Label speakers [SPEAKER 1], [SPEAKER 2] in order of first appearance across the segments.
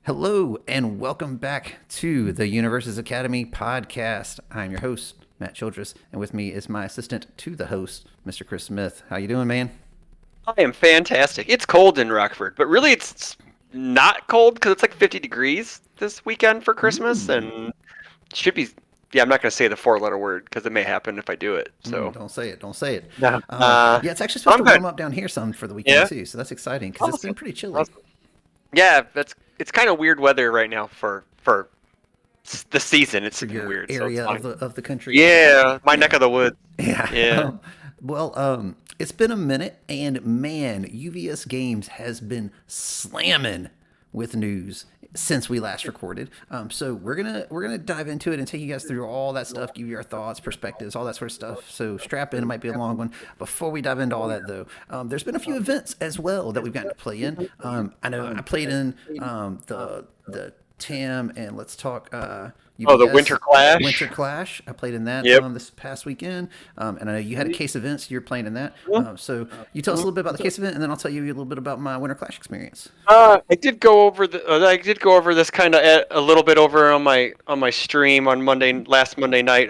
[SPEAKER 1] Hello, and welcome back to the Universes Academy podcast. I'm your host, Matt Childress, and with me is my assistant to the host, Mr. Chris Smith. How you doing, man?
[SPEAKER 2] I am fantastic. It's cold in Rockford, but really it's not cold because it's like 50 degrees this weekend for Christmas, and should be. Yeah, I'm not going to say the four-letter word because it may happen if I do it. So,
[SPEAKER 1] Don't say it. Don't say it.
[SPEAKER 2] no.
[SPEAKER 1] Yeah, it's actually supposed
[SPEAKER 2] I'm
[SPEAKER 1] to
[SPEAKER 2] good.
[SPEAKER 1] warm up down here some for the weekend
[SPEAKER 2] Yeah,
[SPEAKER 1] too, so that's exciting because it's been
[SPEAKER 2] awesome.
[SPEAKER 1] pretty chilly.
[SPEAKER 2] Awesome. Yeah, it's kind of weird weather right now for the season. It's
[SPEAKER 1] For your
[SPEAKER 2] weird, so it's
[SPEAKER 1] area
[SPEAKER 2] fine.
[SPEAKER 1] of the country.
[SPEAKER 2] Yeah, my neck
[SPEAKER 1] Yeah.
[SPEAKER 2] of the woods.
[SPEAKER 1] Yeah.
[SPEAKER 2] Yeah.
[SPEAKER 1] It's been a minute, and man, UVS Games has been slamming with news since we last recorded. So we're gonna dive into it and take you guys through all that stuff, give you our thoughts, perspectives, all that sort of stuff. So strap in; it might be a long one. Before we dive into all that, though, there's been a few events as well that we've gotten to play in. I know I played in the TAM and Let's Talk
[SPEAKER 2] Oh, the
[SPEAKER 1] UVS
[SPEAKER 2] Winter Clash.
[SPEAKER 1] Winter Clash. I played in that
[SPEAKER 2] Yep.
[SPEAKER 1] this past weekend, and I know you had a case event, so you're playing in that. So you tell us a little bit about the case event, and then I'll tell you a little bit about my Winter Clash experience.
[SPEAKER 2] I did go over I did go over this kind of a little bit over on my stream on last Monday night,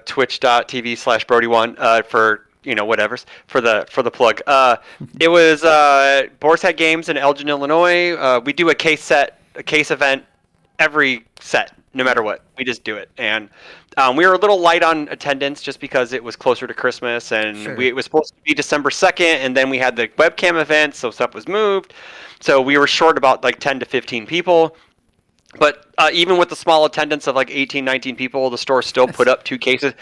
[SPEAKER 2] twitch.tv/Brody1 for whatever's for the plug. It was Boar's Head Games in Elgin, Illinois. We do a case event every set, no matter what. We just do it, and we were a little light on attendance just because it was closer to Christmas, and
[SPEAKER 1] Sure.
[SPEAKER 2] it was supposed to be December 2nd, and then we had the webcam event, so stuff was moved. So we were short about like 10 to 15 people. But even with the small attendance of like 18, 19 people, the store still put up two cases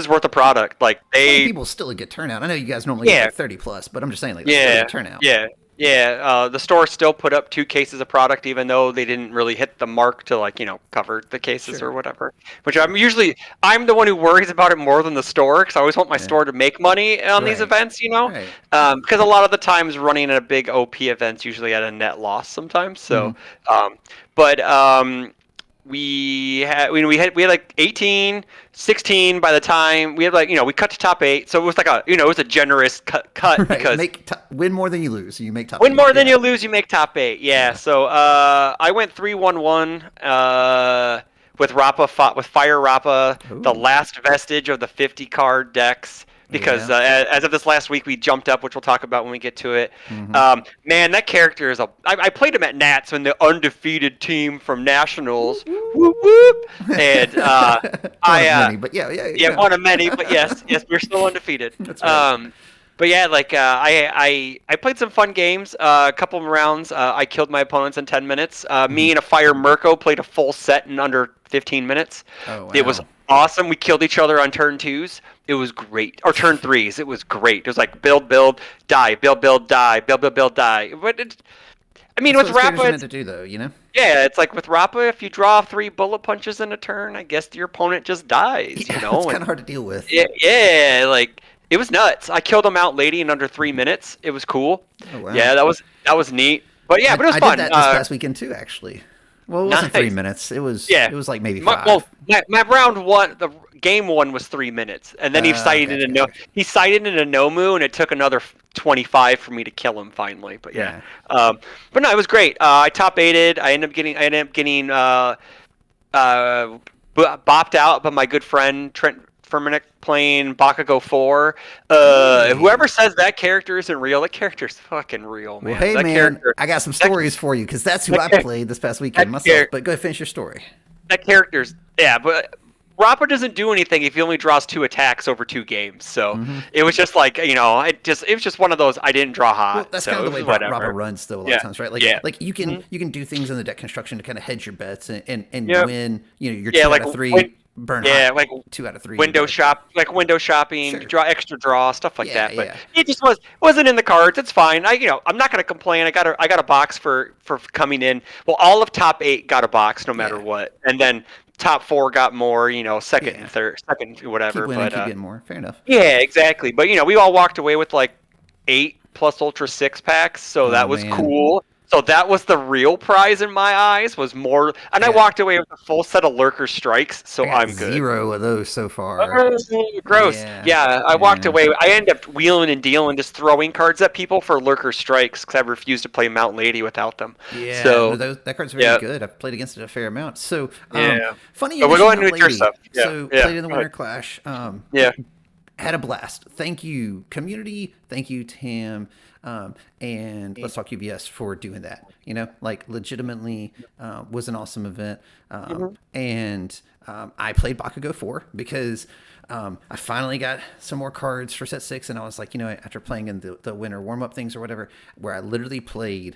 [SPEAKER 2] worth of product. Like
[SPEAKER 1] 20 people is still a good turnout. I know you guys normally get like 30 plus, but I'm just saying, like, that's still a
[SPEAKER 2] yeah,
[SPEAKER 1] good turnout.
[SPEAKER 2] yeah. The store still put up two cases of product, even though they didn't really hit the mark to cover the cases
[SPEAKER 1] Sure.
[SPEAKER 2] or whatever. Which I'm the one who worries about it more than the store, because I always want my store to make money on these
[SPEAKER 1] Right.
[SPEAKER 2] events,
[SPEAKER 1] Right.
[SPEAKER 2] because a lot of the times running a big OP events usually at a net loss sometimes. So, but we had like 18, 16 by the time we had we cut to top 8, so it was like it was a generous cut
[SPEAKER 1] Right.
[SPEAKER 2] because
[SPEAKER 1] Win more than you lose, so you make top
[SPEAKER 2] win
[SPEAKER 1] 8.
[SPEAKER 2] more than you lose, you make top 8. Yeah. So I went 3-1-1 with with Fire Rappa, the last vestige of the 50 card decks. Because as of this last week, we jumped up, which we'll talk about when we get to it. Man, that character is I played him at Nats in the undefeated team from Nationals. Whoop whoop. And
[SPEAKER 1] many, but yeah,
[SPEAKER 2] one of many, but yes, we're still undefeated.
[SPEAKER 1] That's right.
[SPEAKER 2] But yeah, I played some fun games. A couple of rounds, I killed my opponents in 10 minutes. Me and a Fire Mirko played a full set in under 15 minutes.
[SPEAKER 1] Oh, wow.
[SPEAKER 2] It was awesome. We killed each other on turn 2s. It was great. Or turn 3s. It was great. It was like build, die, build, die, build, die. But with Rappa,
[SPEAKER 1] meant to do, though,
[SPEAKER 2] yeah, it's like with Rappa, if you draw 3 bullet punches in a turn, I guess your opponent just dies.
[SPEAKER 1] It's kind of hard to deal with.
[SPEAKER 2] Yeah, like it was nuts. I killed him out lady in under 3 minutes. It was cool.
[SPEAKER 1] Oh, wow.
[SPEAKER 2] Yeah, that was neat. But yeah, but it was
[SPEAKER 1] I
[SPEAKER 2] fun.
[SPEAKER 1] did that this past weekend too, actually. Well, it wasn't 3 minutes. It was like maybe 5.
[SPEAKER 2] My round one, the game one was 3 minutes, and then he cited in a Nomu, and it took another 25 for me to kill him finally. But yeah. But no, it was great. I top 8'd. I ended up getting bopped out by my good friend Trent Ferminick playing Bakugo 4. Whoever says that character isn't real, that character's fucking real, man.
[SPEAKER 1] Well, hey, man, I got some stories for you, because that's who I played this past weekend myself. But go ahead, finish your story.
[SPEAKER 2] That character's, but Rappa doesn't do anything if he only draws 2 attacks over 2 games. So it was just like, it was just one of those, I didn't draw hot.
[SPEAKER 1] Well, that's kind of the way Rappa runs, though, a lot of times, right? Like you can you can do things in the deck construction to kind of hedge your bets and win, your 2 out of 3. Burn hot,
[SPEAKER 2] like
[SPEAKER 1] 2 out of 3.
[SPEAKER 2] window shopping,
[SPEAKER 1] Sure.
[SPEAKER 2] draw extra stuff like that. But
[SPEAKER 1] yeah.
[SPEAKER 2] it just wasn't in the cards. It's fine. I'm not gonna complain. I got a box for coming in. Well, all of top 8 got a box no matter what, and then top 4 got more. Second and third, second whatever.
[SPEAKER 1] Keep winning, keep getting more. Fair enough.
[SPEAKER 2] Yeah, exactly. But we all walked away with like 8 plus Ultra 6 packs, so that was cool. So that was the real prize in my eyes. Was more, and I
[SPEAKER 1] Yeah.
[SPEAKER 2] walked away with a full set of lurker strikes.
[SPEAKER 1] I
[SPEAKER 2] So
[SPEAKER 1] got
[SPEAKER 2] I'm good.
[SPEAKER 1] 0 of those so far.
[SPEAKER 2] Oh, gross.
[SPEAKER 1] Yeah.
[SPEAKER 2] Yeah, I walked
[SPEAKER 1] Yeah.
[SPEAKER 2] away. I ended up wheeling and dealing, just throwing cards at people for lurker strikes because I refused to play Mount Lady without them.
[SPEAKER 1] Yeah, no,
[SPEAKER 2] So
[SPEAKER 1] that card's very
[SPEAKER 2] yeah,
[SPEAKER 1] good. I've played against it a fair amount. So,
[SPEAKER 2] yeah.
[SPEAKER 1] funny you
[SPEAKER 2] But we'll
[SPEAKER 1] mentioned
[SPEAKER 2] go ahead
[SPEAKER 1] Mount
[SPEAKER 2] with your
[SPEAKER 1] Lady.
[SPEAKER 2] stuff. Yeah,
[SPEAKER 1] So,
[SPEAKER 2] yeah.
[SPEAKER 1] played in the
[SPEAKER 2] Go ahead.
[SPEAKER 1] Winter Clash.
[SPEAKER 2] Yeah.
[SPEAKER 1] Had a blast. Thank you, community. Thank you, Tam. And let's talk UVS for doing that. You know, like legitimately was an awesome event. And I played Bakugo 4 because I finally got some more cards for set 6. And I was like, you know, after playing in the winter warm up things or whatever, where I literally played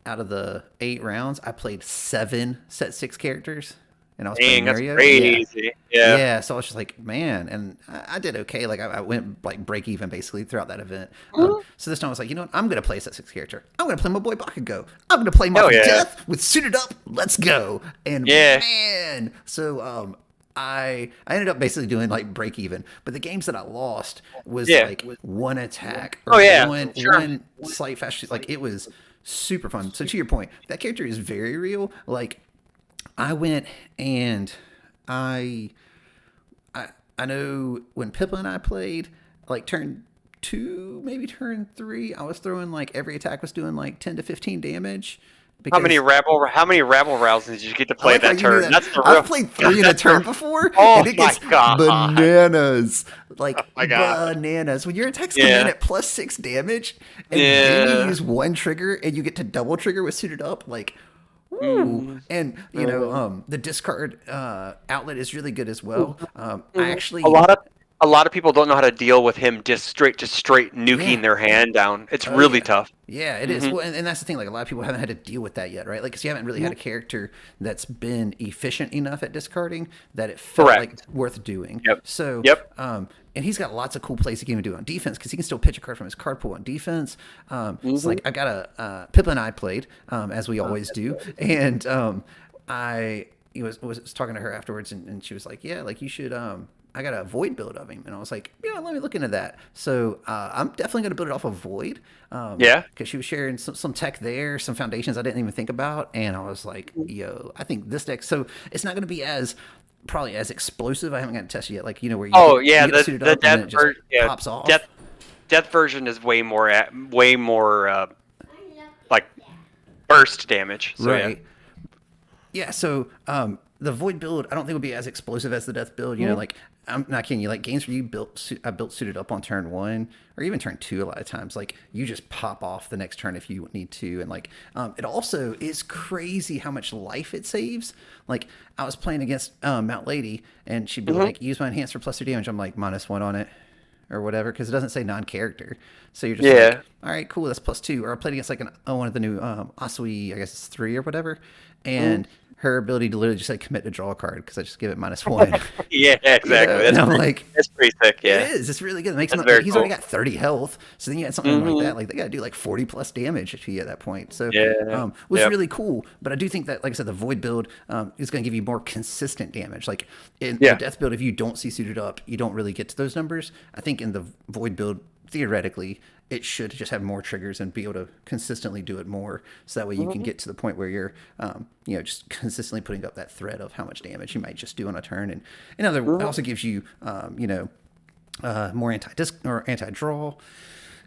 [SPEAKER 1] out of the 8 rounds, I played 7 set 6 characters. And I was playing
[SPEAKER 2] Dang, that's
[SPEAKER 1] Mario. Yeah.
[SPEAKER 2] crazy. Yeah.
[SPEAKER 1] Yeah, so I was just like, man, and I did okay. Like I went like break even basically throughout that event. So this time I was like, you know what? I'm gonna play a set 6 character. I'm gonna play my boy Bakugo. I'm gonna play
[SPEAKER 2] Hell
[SPEAKER 1] my
[SPEAKER 2] yeah.
[SPEAKER 1] Death with suited up. Let's go. And
[SPEAKER 2] Yeah.
[SPEAKER 1] man, so I ended up basically doing like break even, but the games that I lost was
[SPEAKER 2] Yeah.
[SPEAKER 1] like one attack or
[SPEAKER 2] Oh yeah. Sure.
[SPEAKER 1] one slight fast. Like it was super fun. So to your point, that character is very real. Like I went and I I know when Pippa and I played, like turn 2, maybe turn 3, I was throwing like every attack was doing like 10 to 15 damage.
[SPEAKER 2] How many rabble rousers did you get to play
[SPEAKER 1] like how
[SPEAKER 2] that
[SPEAKER 1] you knew
[SPEAKER 2] turn?
[SPEAKER 1] that.
[SPEAKER 2] That's the real.
[SPEAKER 1] I've played 3 in a turn before,
[SPEAKER 2] Oh
[SPEAKER 1] and it
[SPEAKER 2] my
[SPEAKER 1] gets
[SPEAKER 2] god.
[SPEAKER 1] bananas. Like
[SPEAKER 2] Oh my god.
[SPEAKER 1] bananas. When your attacks come in
[SPEAKER 2] Yeah.
[SPEAKER 1] at plus 6 damage, and then you
[SPEAKER 2] Yeah.
[SPEAKER 1] use one trigger and you get to double trigger with suited up, like ooh. And you know, the discard outlet is really good as well. I actually
[SPEAKER 2] A lot of people don't know how to deal with him just straight nuking
[SPEAKER 1] Yeah.
[SPEAKER 2] their hand down. It's
[SPEAKER 1] Oh,
[SPEAKER 2] really
[SPEAKER 1] yeah.
[SPEAKER 2] tough.
[SPEAKER 1] Yeah, it is. Well, and that's the thing. Like a lot of people haven't had to deal with that yet, right? Like, because you haven't really had a character that's been efficient enough at discarding that it felt
[SPEAKER 2] Correct.
[SPEAKER 1] like worth doing.
[SPEAKER 2] Yep.
[SPEAKER 1] So,
[SPEAKER 2] Yep.
[SPEAKER 1] And he's got lots of cool plays he can even do on defense because he can still pitch a card from his card pool on defense. It's like I got a Pippa and I played as we always do, and I was talking to her afterwards, and she was like, "Yeah, like you should." I got a void build of him, and I was like, "Yeah, let me look into that." So I'm definitely going to build it off of void.
[SPEAKER 2] Yeah.
[SPEAKER 1] Because she was sharing some tech there, some foundations I didn't even think about, and I was like, "Yo, I think this deck." So it's not going to be as probably as explosive. I haven't gotten tested yet. Like you know where you
[SPEAKER 2] Oh
[SPEAKER 1] get,
[SPEAKER 2] yeah,
[SPEAKER 1] you get suited
[SPEAKER 2] the
[SPEAKER 1] up and then it
[SPEAKER 2] death
[SPEAKER 1] just
[SPEAKER 2] version. Yeah,
[SPEAKER 1] pops off.
[SPEAKER 2] death version is way more like burst damage. So
[SPEAKER 1] Right. Yeah. So the void build, I don't think would be as explosive as the death build. You know, like I'm not kidding you. Like games where I built suited up on turn 1 or even turn 2 a lot of times. Like you just pop off the next turn if you need to, and like it also is crazy how much life it saves. Like I was playing against Mount Lady, and she'd be like, "Use my enhance for +3 damage." I'm like -1 on it. Or whatever, because it doesn't say non-character, so you're just like, all right, cool, that's +2. Or I played against like one of the new Asui, I guess it's 3 or whatever, and her ability to literally just say commit to draw a card because I just give it -1.
[SPEAKER 2] yeah, exactly.
[SPEAKER 1] And I'm like,
[SPEAKER 2] That's pretty sick. Yeah.
[SPEAKER 1] it is. It's really good. It makes him.
[SPEAKER 2] very
[SPEAKER 1] He's
[SPEAKER 2] cool.
[SPEAKER 1] already got 30 health. So then you had something like that. Like they got to do like 40 plus damage to you at that point. So was
[SPEAKER 2] Yep.
[SPEAKER 1] really cool. But I do think that, like I said, the void build is going to give you more consistent damage. Like in the death build, if you don't see suited up, you don't really get to those numbers. I think in the void build, theoretically, it should just have more triggers and be able to consistently do it more. So that way you can get to the point where you're, you know, just consistently putting up that thread of how much damage you might just do on a turn. And it also gives you, you know, more anti-disc or anti-draw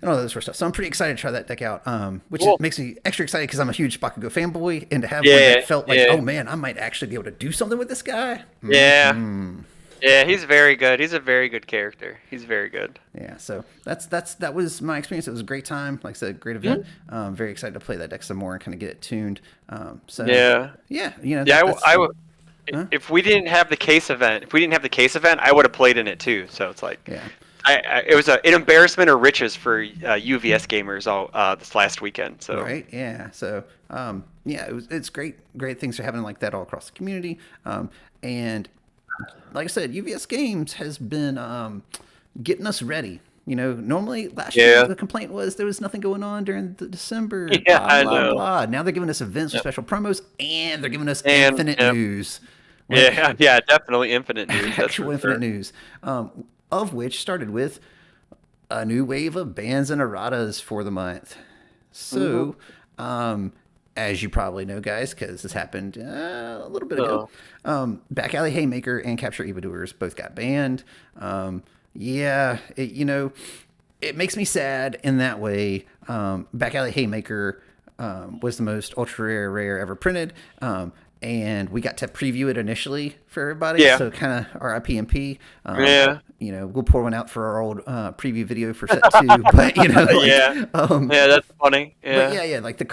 [SPEAKER 1] and all that sort of stuff. So I'm pretty excited to try that deck out, which makes me extra excited because I'm a huge Bakugo fanboy, and to have one that felt like, oh man, I might actually be able to do something with this guy.
[SPEAKER 2] Yeah. Yeah, he's very good. He's a very good character. He's very good.
[SPEAKER 1] Yeah, so that was my experience. It was a great time. Like I said, great event. Very excited to play that deck some more and kind of get it tuned. So
[SPEAKER 2] Yeah.
[SPEAKER 1] you know.
[SPEAKER 2] I would. If we didn't have the case event, I would have played in it too. So it's like, it was an embarrassment of riches for UVS gamers all this last weekend. So
[SPEAKER 1] right, yeah. So it's great things are happening like that all across the community. And like I said, UVS Games has been getting us ready. You know, normally last year the complaint was there was nothing going on during the December.
[SPEAKER 2] Yeah,
[SPEAKER 1] blah,
[SPEAKER 2] I
[SPEAKER 1] blah,
[SPEAKER 2] know.
[SPEAKER 1] Blah. Now they're giving us events with special promos, and they're giving us infinite news.
[SPEAKER 2] Like, yeah, definitely infinite news.
[SPEAKER 1] Actual infinite news, of which started with a new wave of bans and erratas for the month. So, as you probably know, guys, because this happened a little bit ago.
[SPEAKER 2] Oh.
[SPEAKER 1] Back Alley Haymaker and Capture Evildoers both got banned. Yeah, it makes me sad in that way. Back Alley Haymaker was the most ultra rare ever printed. And we got to preview it initially for everybody.
[SPEAKER 2] Yeah.
[SPEAKER 1] So kind of RIP&P.
[SPEAKER 2] Yeah.
[SPEAKER 1] We'll pour one out for our old preview video for set 2. But,
[SPEAKER 2] Yeah. Yeah, that's funny. Yeah.
[SPEAKER 1] But yeah, like the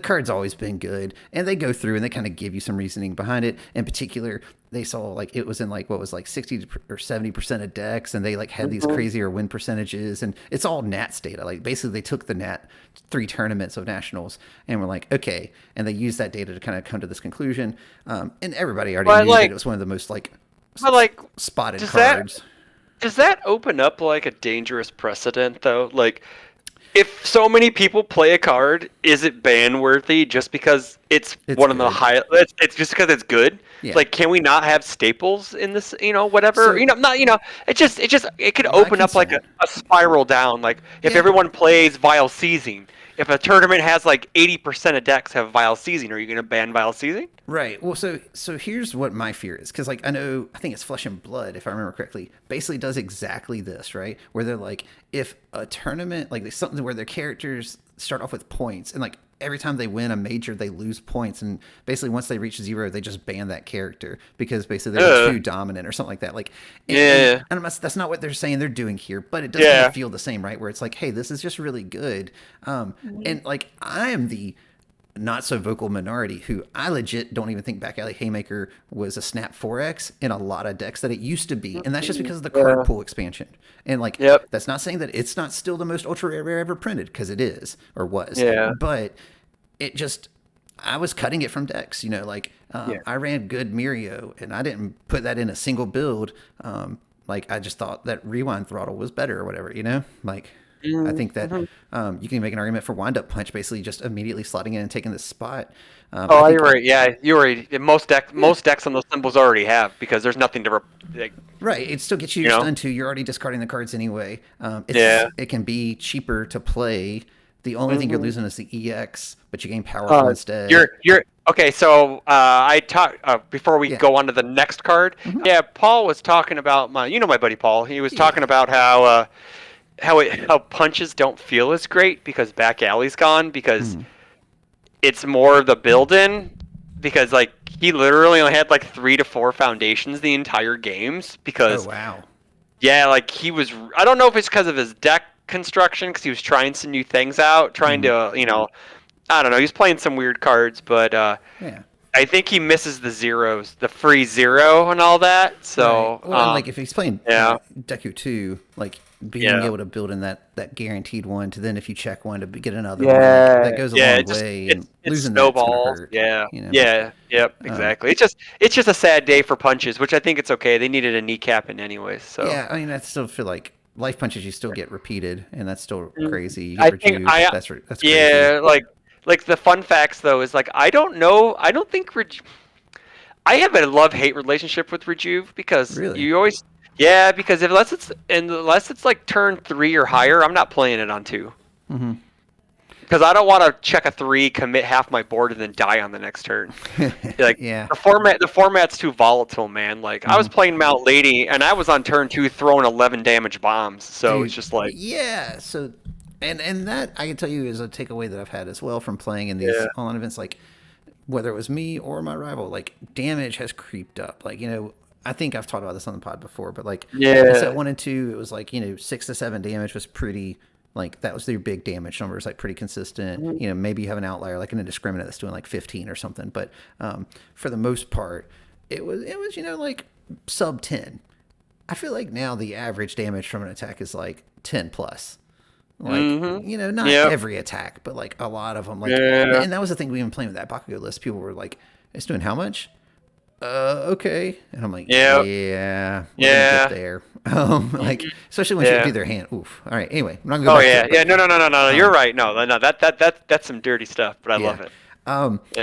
[SPEAKER 1] card's always been good, and they go through and they kind of give you some reasoning behind it. In particular, they saw like it was in like what was like 60 or 70% of decks, and they like had these crazier win percentages, and it's all Nats data. Like basically, they took the Nat 3 tournaments of nationals and were like, okay, and they used that data to kind of come to this conclusion. And everybody already knew that it was one of the most spotted cards.
[SPEAKER 2] Does that open up like a dangerous precedent though? Like, if so many people play a card, is it ban worthy just because it's one of the high? It's just because it's good. Yeah. Like, can we not have staples in this? Whatever. So, it could open up like a spiral down. Like if everyone plays Vile Seizing. If a tournament has like 80% of decks have Vile Seizing, are you going to ban Vile Seizing?
[SPEAKER 1] Right. Well, so here's what my fear is, because like I think it's Flesh and Blood, if I remember correctly, basically does exactly this, right? Where they're like, if a tournament like there's something where their characters start off with points, and like every time they win a major, they lose points, and basically once they reach 0, they just ban that character because basically they're too dominant or something like that. Like, and that's not what they're saying they're doing here, but it doesn't feel the same, right? Where it's like, hey, this is just really good, and like I am the not so vocal minority who I legit don't even think Back Alley Haymaker was a snap 4X in a lot of decks that it used to be, and that's just because of the card pool expansion. And like that's not saying that it's not still the most ultra rare ever printed, because it is or was. But it just, I was cutting it from decks. I ran good Mirio, and I didn't put that in a single build. Like I just thought that Rewind Throttle was better or whatever. I think that you can make an argument for Wind Up Punch, basically just immediately slotting in and taking this spot.
[SPEAKER 2] You're right. Yeah, you're right. Most decks on those symbols already have, because there's nothing to.
[SPEAKER 1] Right. It still gets you your stun 2. You're already discarding the cards anyway. It can be cheaper to play. The only thing you're losing is the EX, but you gain powerful instead.
[SPEAKER 2] You're okay. So I talked before we go on to the next card. Yeah, Paul was talking about my buddy Paul. He was talking about how punches don't feel as great because Back Alley's gone, because it's more of the build-in, because like he literally only had like 3 to 4 foundations the entire games, because like he was, I don't know if it's because of his deck construction, because he was trying some new things out, trying to I don't know, he's playing some weird cards, but I think he misses the zeros, the free 0 and all that. So
[SPEAKER 1] well, like if he's playing Deku 2, like being able to build in that guaranteed one to then if you check one to get another one, that goes a long way. And losing
[SPEAKER 2] snowballs. Exactly. It's just a sad day for punches, which I think it's okay. They needed a kneecapping anyway. So
[SPEAKER 1] I mean, I still feel like life punches you still get repeated, and that's still crazy.
[SPEAKER 2] That's crazy. Yeah, like the fun facts though is like I don't know. I don't think I have a love-hate relationship with Rejuve, because you always because unless it's like turn 3 or higher, I'm not playing it on 2. Because I don't want to check a 3, commit half my board, and then die on the next turn. Like the format's too volatile, man. Like I was playing Mount Lady, and I was on turn 2 throwing 11 damage bombs. So it's just like
[SPEAKER 1] So. And that I can tell you is a takeaway that I've had as well from playing in these online events. Like whether it was me or my rival, like damage has creeped up. Like I think I've talked about this on the pod before, but like set 1 and 2, it was like 6 to 7 damage was pretty. Like that was their big damage numbers, like pretty consistent. Maybe you have an outlier like an indiscriminate that's doing like 15 or something, but for the most part, it was like sub 10. I feel like now the average damage from an attack is like 10 plus. Like not every attack, but like a lot of them. Like, and that was the thing we even playing with that Bakugo list. People were like, "It's doing how much?" Okay, and I'm like, we're gonna get there. Like especially when you do their hand. Oof. All right. Anyway, I'm not gonna go back to it, but,
[SPEAKER 2] no. You're right. No. That's some dirty stuff, but I love it.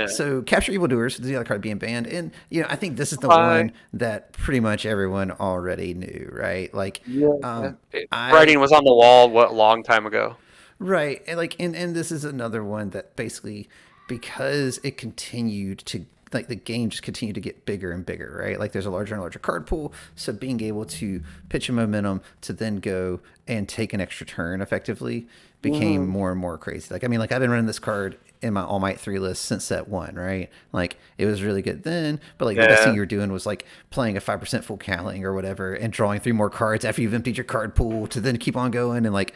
[SPEAKER 1] So Capture Evildoers is the other card being banned, and I think this is the one that pretty much everyone already knew, right? Like,
[SPEAKER 2] writing was on the wall a long time ago,
[SPEAKER 1] right? And like, and this is another one that basically because it continued to like the game just continued to get bigger and bigger, right? Like there's a larger and larger card pool, so being able to pitch a momentum to then go and take an extra turn effectively became more and more crazy. Like I mean, like I've been running this card in my All Might 3 list since set 1, right? Like it was really good then, but like the best thing you were doing was like playing a 5% full cowling or whatever and drawing 3 more cards after you've emptied your card pool to then keep on going, and like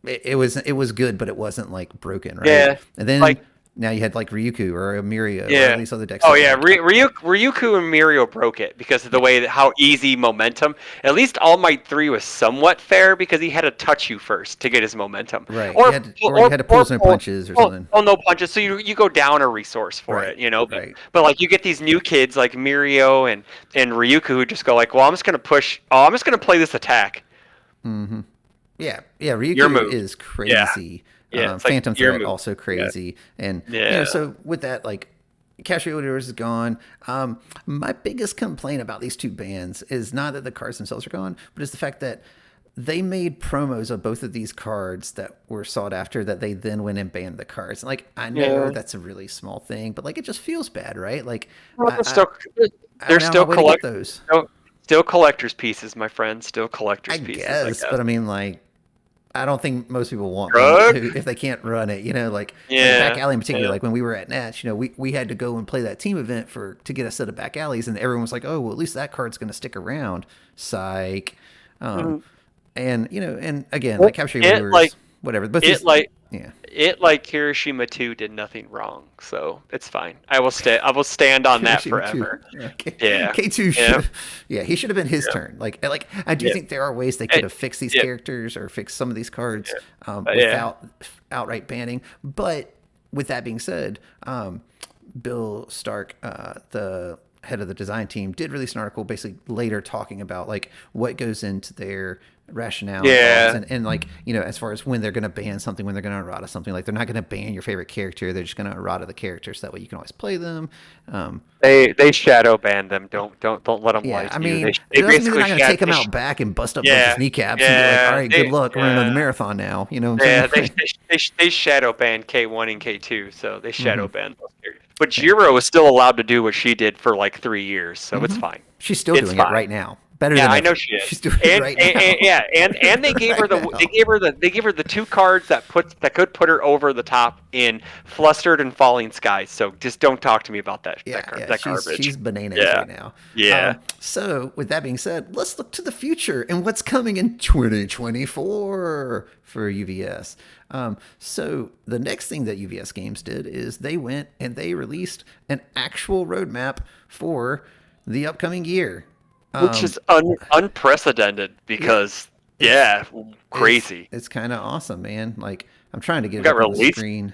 [SPEAKER 1] it was good, but it wasn't like broken, right?
[SPEAKER 2] Yeah.
[SPEAKER 1] And then
[SPEAKER 2] Like,
[SPEAKER 1] now you had like Ryuku or Mirio
[SPEAKER 2] yeah.
[SPEAKER 1] or these other decks.
[SPEAKER 2] Oh yeah, Ryuku and Mirio broke it because of the way that how easy momentum. At least All Might 3 was somewhat fair because he had to touch you first to get his momentum.
[SPEAKER 1] Right. Or you had to pull some punches or something.
[SPEAKER 2] Oh, no punches. So you go down a resource for it, you know.
[SPEAKER 1] Right.
[SPEAKER 2] But like you get these new kids like Mirio and Ryuku who just go like, well, I'm just gonna push. Oh, I'm just gonna play this attack.
[SPEAKER 1] Mm-hmm. Yeah. Ryuku is crazy.
[SPEAKER 2] Yeah,
[SPEAKER 1] Phantom Threat also crazy, and so with that, like Cassiopeia is gone. My biggest complaint about these two bans is not that the cards themselves are gone, but it's the fact that they made promos of both of these cards that were sought after that they then went and banned the cards. And like I know that's a really small thing, but like it just feels bad, right? Like
[SPEAKER 2] they're still
[SPEAKER 1] those.
[SPEAKER 2] Still collector's pieces, my friend. Still collector's pieces.
[SPEAKER 1] I guess, but I mean, like, I don't think most people want one if they can't run it, you know, like back alley in particular, like when we were at Natch, you know, we had to go and play that team event to get a set of back alleys, and everyone was like, oh, well, at least that card's going to stick around. Psych. And, you know, and again, like capture viewers, whatever. But
[SPEAKER 2] it like Hiroshima 2 did nothing wrong, so it's fine. I will stand on that forever.
[SPEAKER 1] K2 he should have been his turn. Like I do think there are ways they could have fixed these characters or fixed some of these cards without outright banning. But with that being said, Bill Stark, the head of the design team, did release an article basically later talking about like what goes into their rationale and like, you know, as far as when they're going to ban something, when they're going to errata something, like they're not going to ban your favorite character, they're just going to errata the character so that way you can always play them.
[SPEAKER 2] They shadow ban them. Don't let them lie to
[SPEAKER 1] I mean,
[SPEAKER 2] you.
[SPEAKER 1] It doesn't mean they're not going to take them out back and bust up his kneecaps and be like, all right, good luck, we're running the marathon now, you know what I'm saying?
[SPEAKER 2] They shadow ban K1 and K2, so they shadow ban those characters. But Jiro is still allowed to do what she did for like 3 years, so it's fine.
[SPEAKER 1] She's still doing it right now. Better than
[SPEAKER 2] I know she is.
[SPEAKER 1] She's doing it right now.
[SPEAKER 2] And they gave her the 2 cards that could put her over the top in Flustered and Falling Skies. So just don't talk to me about that. That garbage.
[SPEAKER 1] She's bananas right now.
[SPEAKER 2] Yeah.
[SPEAKER 1] So with that being said, let's look to the future and what's coming in 2024 for UVS. So the next thing that UVS Games did is they went and they released an actual roadmap for the upcoming year.
[SPEAKER 2] Which is unprecedented because, crazy.
[SPEAKER 1] It's kind of awesome, man. Like, I'm trying to get it up on the screen.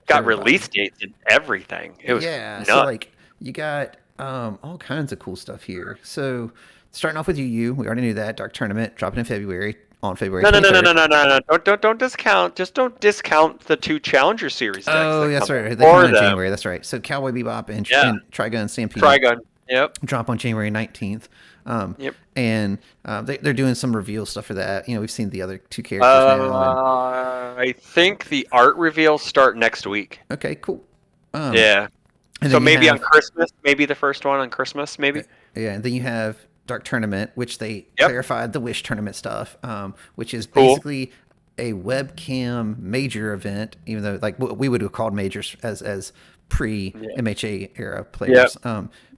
[SPEAKER 2] Got release dates and everything. It was nuts.
[SPEAKER 1] So, like, you got all kinds of cool stuff here. So, starting off with UU, we already knew that. Dark Tournament, dropping in February, on February 23rd.
[SPEAKER 2] No. Don't discount. Just don't discount the 2 Challenger Series decks.
[SPEAKER 1] Oh, that's right. They come in January. That's right. So, Cowboy Bebop and Trigun Stampede.
[SPEAKER 2] Trigun. Yep.
[SPEAKER 1] Drop on January 19th. And they're doing some reveal stuff for that. You know, we've seen the other 2 characters now.
[SPEAKER 2] I think the art reveals start next week.
[SPEAKER 1] Okay, cool.
[SPEAKER 2] So maybe on Christmas, maybe the first one on Christmas, maybe.
[SPEAKER 1] Yeah, and then you have Dark Tournament, which they clarified the Wish Tournament stuff, which is basically a webcam major event, even though like we would have called majors as pre-MHA era players,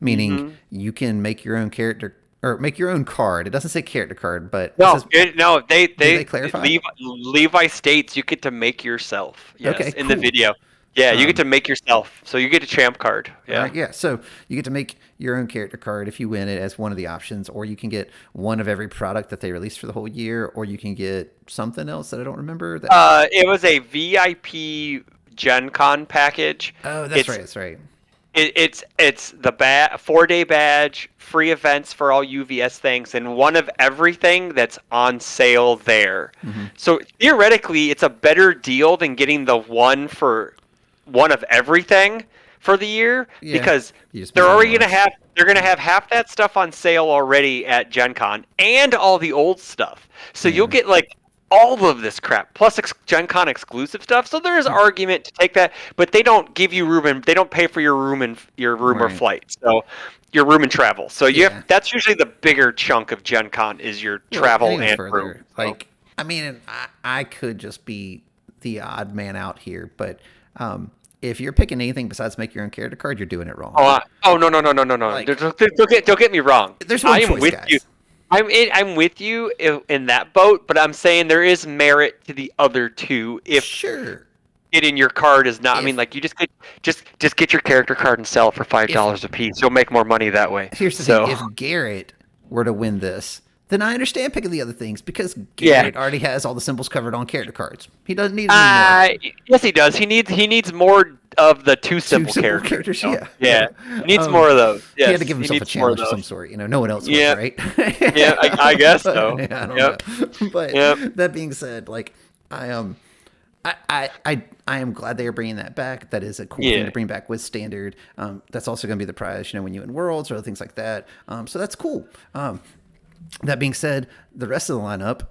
[SPEAKER 1] meaning you can make your own character or make your own card. It doesn't say character card, but
[SPEAKER 2] they
[SPEAKER 1] clarify?
[SPEAKER 2] Levi states you get to make yourself. Yes, in the video. Yeah, you get to make yourself. So you get a champ card. Yeah.
[SPEAKER 1] Right, so you get to make your own character card if you win it as one of the options, or you can get one of every product that they released for the whole year, or you can get something else that I don't remember.
[SPEAKER 2] It was a VIP Gen Con package.
[SPEAKER 1] Oh, that's right.
[SPEAKER 2] It's the 4-day badge, free events for all UVS things, and one of everything that's on sale there. So theoretically, it's a better deal than getting the one for one of everything for the year because they're already gonna have half that stuff on sale already at Gen Con and all the old stuff. So you'll get like all of this crap plus Gen Con exclusive stuff. So there is argument to take that, but they don't give you room and they don't pay for your room and or
[SPEAKER 1] Right.
[SPEAKER 2] flight. So your room and travel. So you
[SPEAKER 1] Yeah.
[SPEAKER 2] have, that's usually the bigger chunk of Gen Con is your
[SPEAKER 1] Well, and
[SPEAKER 2] travel
[SPEAKER 1] even
[SPEAKER 2] and room.
[SPEAKER 1] further,
[SPEAKER 2] So.
[SPEAKER 1] like, I mean, I could just be the odd man out here, but if you're picking anything besides make your own character card, you're doing it wrong.
[SPEAKER 2] Oh no.
[SPEAKER 1] Like,
[SPEAKER 2] Don't get me wrong.
[SPEAKER 1] there's one
[SPEAKER 2] I am
[SPEAKER 1] choice,
[SPEAKER 2] with you.
[SPEAKER 1] guys.
[SPEAKER 2] I'm with you in that boat, but I'm saying there is merit to the other two if
[SPEAKER 1] Sure.
[SPEAKER 2] getting your card is not. I mean,
[SPEAKER 1] If
[SPEAKER 2] like you just get your character card and sell it for $5 a piece. You'll make more money that way.
[SPEAKER 1] Here's the
[SPEAKER 2] So
[SPEAKER 1] thing: if Garrett were to win this, then I understand picking the other things because
[SPEAKER 2] yeah.
[SPEAKER 1] Garrett already has all the symbols covered on character cards. He doesn't need any more.
[SPEAKER 2] Yes, he does. He needs more of the two symbol
[SPEAKER 1] Simple
[SPEAKER 2] characters.
[SPEAKER 1] yeah.
[SPEAKER 2] Yeah. He needs more of those. Yes.
[SPEAKER 1] He had to give himself a
[SPEAKER 2] needs more of
[SPEAKER 1] challenge of some
[SPEAKER 2] those.
[SPEAKER 1] sort. You know, no one else was,
[SPEAKER 2] Yeah.
[SPEAKER 1] right?
[SPEAKER 2] Yeah, I guess so.
[SPEAKER 1] Yeah, I don't
[SPEAKER 2] Yep.
[SPEAKER 1] know. But
[SPEAKER 2] Yep.
[SPEAKER 1] that being said, like I am glad they are bringing that back. That is a cool thing
[SPEAKER 2] Yeah.
[SPEAKER 1] to bring back with standard. That's also going to be the prize, you know, when you win worlds or other things like that. So that's cool. That being said, the rest of the lineup,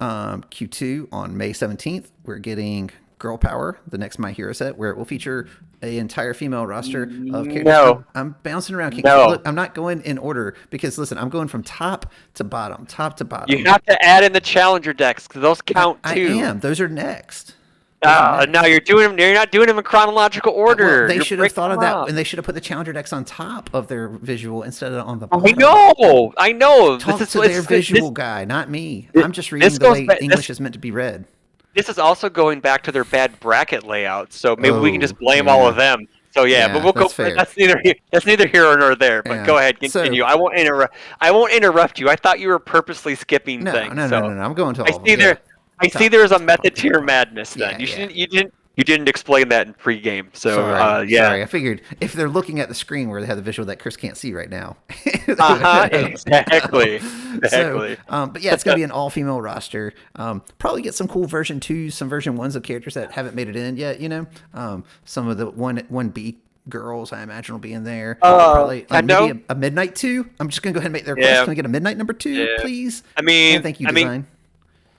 [SPEAKER 1] Q2 on May 17th, we're getting Girl Power, the next My Hero set, where it will feature an entire female roster of characters.
[SPEAKER 2] No.
[SPEAKER 1] I'm bouncing around.
[SPEAKER 2] No.
[SPEAKER 1] Look, I'm not going in order because, listen, I'm going from top to bottom.
[SPEAKER 2] You have to add in the challenger decks because those count
[SPEAKER 1] I
[SPEAKER 2] too.
[SPEAKER 1] am. Those are next.
[SPEAKER 2] No, you're doing them. You're not doing them in chronological order.
[SPEAKER 1] Well, they
[SPEAKER 2] You're
[SPEAKER 1] should have thought of
[SPEAKER 2] breaking them
[SPEAKER 1] that,
[SPEAKER 2] up.
[SPEAKER 1] and they should have put the challenger decks on top of their visual instead of on the
[SPEAKER 2] I
[SPEAKER 1] bottom.
[SPEAKER 2] know. I know.
[SPEAKER 1] Talk
[SPEAKER 2] This is
[SPEAKER 1] to
[SPEAKER 2] what-
[SPEAKER 1] their
[SPEAKER 2] it's-
[SPEAKER 1] visual
[SPEAKER 2] this-
[SPEAKER 1] guy, not me.
[SPEAKER 2] this-
[SPEAKER 1] I'm just reading
[SPEAKER 2] this
[SPEAKER 1] the
[SPEAKER 2] goes
[SPEAKER 1] way
[SPEAKER 2] back-
[SPEAKER 1] English
[SPEAKER 2] this-
[SPEAKER 1] is meant to be read.
[SPEAKER 2] This is also going back to their bad bracket layout, so maybe we can
[SPEAKER 1] Oh,
[SPEAKER 2] just blame
[SPEAKER 1] yeah.
[SPEAKER 2] all of them. So
[SPEAKER 1] Yeah,
[SPEAKER 2] but we'll go.
[SPEAKER 1] that's fair.
[SPEAKER 2] That's neither here nor there. But
[SPEAKER 1] Yeah.
[SPEAKER 2] go ahead,
[SPEAKER 1] So-
[SPEAKER 2] continue. I won't interrupt. I won't interrupt you. I thought you were purposely skipping
[SPEAKER 1] No,
[SPEAKER 2] things.
[SPEAKER 1] no. I'm going to all
[SPEAKER 2] I
[SPEAKER 1] of
[SPEAKER 2] see
[SPEAKER 1] them.
[SPEAKER 2] there.
[SPEAKER 1] Yeah.
[SPEAKER 2] I see there's a method to your madness. Then
[SPEAKER 1] Yeah,
[SPEAKER 2] you didn't explain that in pregame. So
[SPEAKER 1] Sorry.
[SPEAKER 2] yeah.
[SPEAKER 1] Sorry. I figured if they're looking at the screen where they have the visual that Chris can't see right now.
[SPEAKER 2] Exactly.
[SPEAKER 1] So, but yeah, it's going to be an all-female roster. Probably get some cool version 2s, some version 1s of characters that haven't made it in yet, you know. Some of the 1B girls, I imagine, will be in there. Probably like maybe a Midnight 2. I'm just going to go ahead and make their request.
[SPEAKER 2] Yeah.
[SPEAKER 1] Can I get a Midnight number 2, please?
[SPEAKER 2] I mean,
[SPEAKER 1] and thank you, design.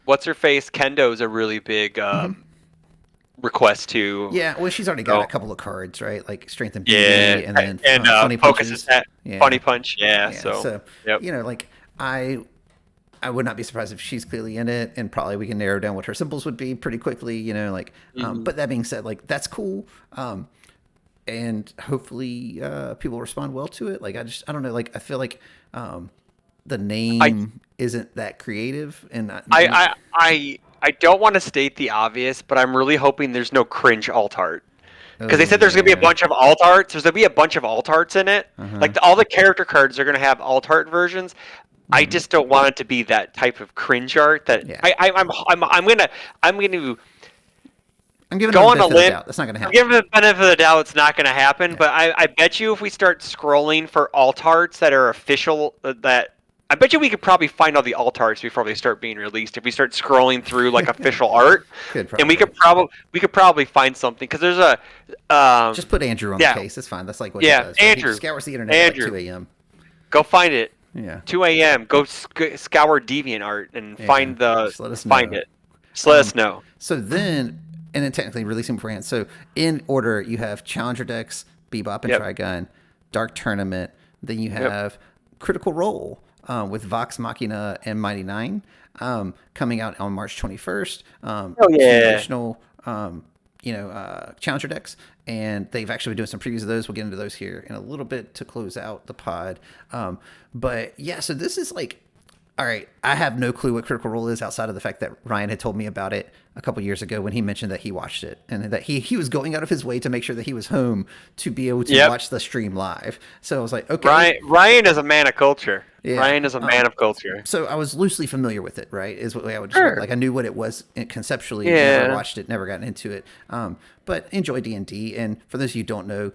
[SPEAKER 2] What's her face? Kendo's a really big request to.
[SPEAKER 1] Yeah, well, she's already got a couple of cards, right? Like Strength and Beauty,
[SPEAKER 2] Yeah,
[SPEAKER 1] and then
[SPEAKER 2] and
[SPEAKER 1] Funny
[SPEAKER 2] Focus
[SPEAKER 1] Punches.
[SPEAKER 2] is that
[SPEAKER 1] Yeah.
[SPEAKER 2] Funny Punch. Yeah. So yep.
[SPEAKER 1] you know, like I would not be surprised if she's clearly in it, and probably we can narrow down what her symbols would be pretty quickly. You know, like, but that being said, like that's cool. And hopefully people respond well to it. Like I don't know. Like I feel like the name isn't that creative, and
[SPEAKER 2] I don't want to state the obvious, but I'm really hoping there's no cringe alt art. Because they said there's going to be a bunch of alt arts. There's going to be a bunch of alt arts in it. Like all the character cards are going to have alt art versions. I just don't want it to be that type of cringe art. That I'm going to
[SPEAKER 1] I'm giving
[SPEAKER 2] go
[SPEAKER 1] them
[SPEAKER 2] on
[SPEAKER 1] the benefit of
[SPEAKER 2] a
[SPEAKER 1] the
[SPEAKER 2] limb.
[SPEAKER 1] doubt. That's not going to happen.
[SPEAKER 2] Give the benefit of the doubt, it's not going to happen. But I bet you if we start scrolling for alt arts that are official, I bet you we could probably find all the alt arts before they start being released. If we start scrolling through like official art, and we could probably find something because there's a
[SPEAKER 1] just put Andrew on the case. It's fine. That's like what he does. Right?
[SPEAKER 2] Andrew
[SPEAKER 1] He scours the internet at 2 a.m.
[SPEAKER 2] Go find it.
[SPEAKER 1] Yeah.
[SPEAKER 2] 2 a.m. Go scour DeviantArt and find
[SPEAKER 1] Just let us know.
[SPEAKER 2] find it. Just let us know.
[SPEAKER 1] So then, and then technically releasing beforehand. So in order, you have Challenger decks, Bebop and Trigun, Dark Tournament. Then you have Critical Role with Vox Machina and Mighty Nine coming out on March 21st. Additional, Challenger decks. And they've actually been doing some previews of those. We'll get into those here in a little bit to close out the pod. But yeah, so this is like, all right, I have no clue what Critical Role is outside of the fact that Ryan had told me about it a couple years ago when he mentioned that he watched it and that he was going out of his way to make sure that he was home to be able to watch the stream live. So I was like, okay.
[SPEAKER 2] Ryan is a man of culture.
[SPEAKER 1] Yeah.
[SPEAKER 2] Ryan is a man of culture.
[SPEAKER 1] So I was loosely familiar with it, right? Is what I would describe. Like I knew what it was conceptually.
[SPEAKER 2] Yeah.
[SPEAKER 1] Never watched it, never gotten into it. But enjoy D&D. And for those of you who don't know,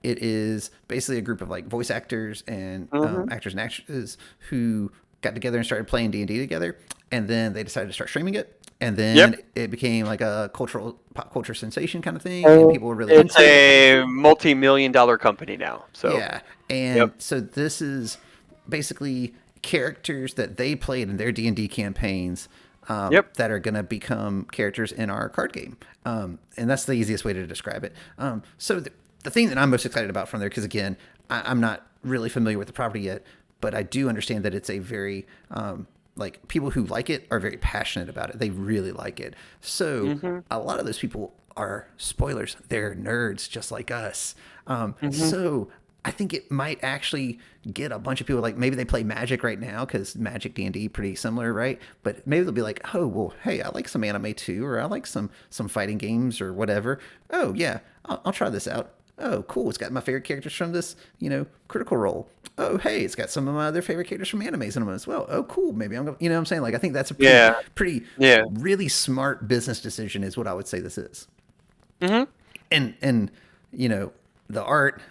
[SPEAKER 1] it is basically a group of like voice actors and actors and actresses who got together and started playing D&D together, and then they decided to start streaming it, and then it became like a pop culture sensation kind of thing, and people were really
[SPEAKER 2] it's
[SPEAKER 1] into it.
[SPEAKER 2] a multi-million-dollar company now. So
[SPEAKER 1] Yeah, and so this is basically characters that they played in their D&D campaigns
[SPEAKER 2] Yep.
[SPEAKER 1] that are going to become characters in our card game. And that's the easiest way to describe it. So the thing that I'm most excited about from there, because again, I'm not really familiar with the property yet, but I do understand that it's a very like people who like it are very passionate about it. They really like it. So a lot of those people are spoilers. They're nerds just like us. So I think it might actually get a bunch of people, like maybe they play Magic right now because Magic D&D pretty similar, right? But maybe they'll be like, oh, well, hey, I like some anime too, or I like some fighting games or whatever. Oh yeah, I'll try this out. Oh, cool. It's got my favorite characters from this, Critical Role. Oh, hey, it's got some of my other favorite characters from animes in them as well. Oh, cool. Maybe I'm going to, what I'm saying? Like, I think that's a pretty really smart business decision is what I would say this is. And the art,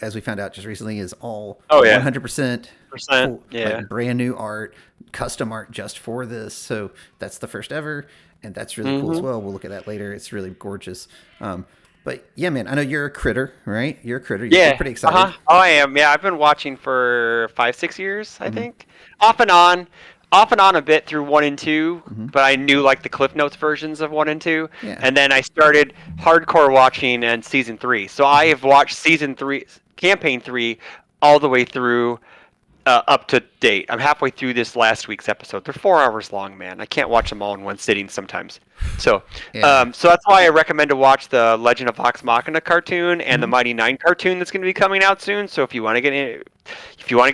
[SPEAKER 1] as we found out just recently, is all 100% full, like brand new art, custom art just for this. So that's the first ever, and that's really cool as well. We'll look at that later. It's really gorgeous. But yeah, man, I know you're a critter, right? You're a critter. You're pretty excited.
[SPEAKER 2] Oh, I am. Yeah, I've been watching for 5-6 years, I think, off and on a bit through 1 and 2. But I knew like the Cliff Notes versions of 1 and 2, and then I started hardcore watching in season 3. So I have watched season 3, campaign 3, all the way through. Up to date. I'm halfway through this last week's episode. They're 4 hours long, man. I can't watch them all in one sitting sometimes. So, so that's why I recommend to watch the Legend of Vox Machina cartoon and the Mighty Nine cartoon that's going to be coming out soon. So if you want to get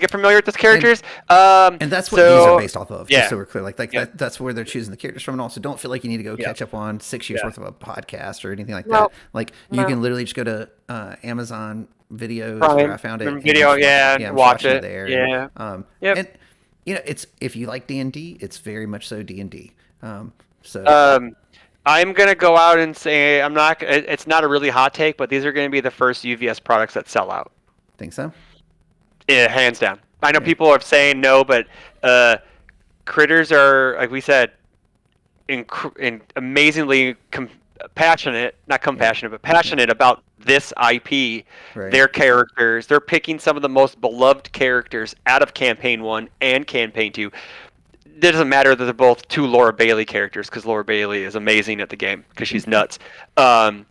[SPEAKER 2] familiar with those characters,
[SPEAKER 1] and that's what these are based off of. Just so we're clear, that's where they're choosing the characters from. And also, don't feel like you need to go catch up on 6 years worth of a podcast or anything like that. Like you can literally just go to Amazon videos where I found it.
[SPEAKER 2] Watch it
[SPEAKER 1] there.
[SPEAKER 2] And
[SPEAKER 1] it's if you like D&D, it's very much so D&D.
[SPEAKER 2] I'm gonna go out and say it's not a really hot take, but these are gonna be the first UVS products that sell out.
[SPEAKER 1] Think so?
[SPEAKER 2] Yeah, hands down. I know people are saying no, but critters are, like we said, amazingly passionate about this IP, their characters. They're picking some of the most beloved characters out of Campaign 1 and Campaign 2. It doesn't matter that they're both 2 Laura Bailey characters, because Laura Bailey is amazing at the game, because she's nuts. The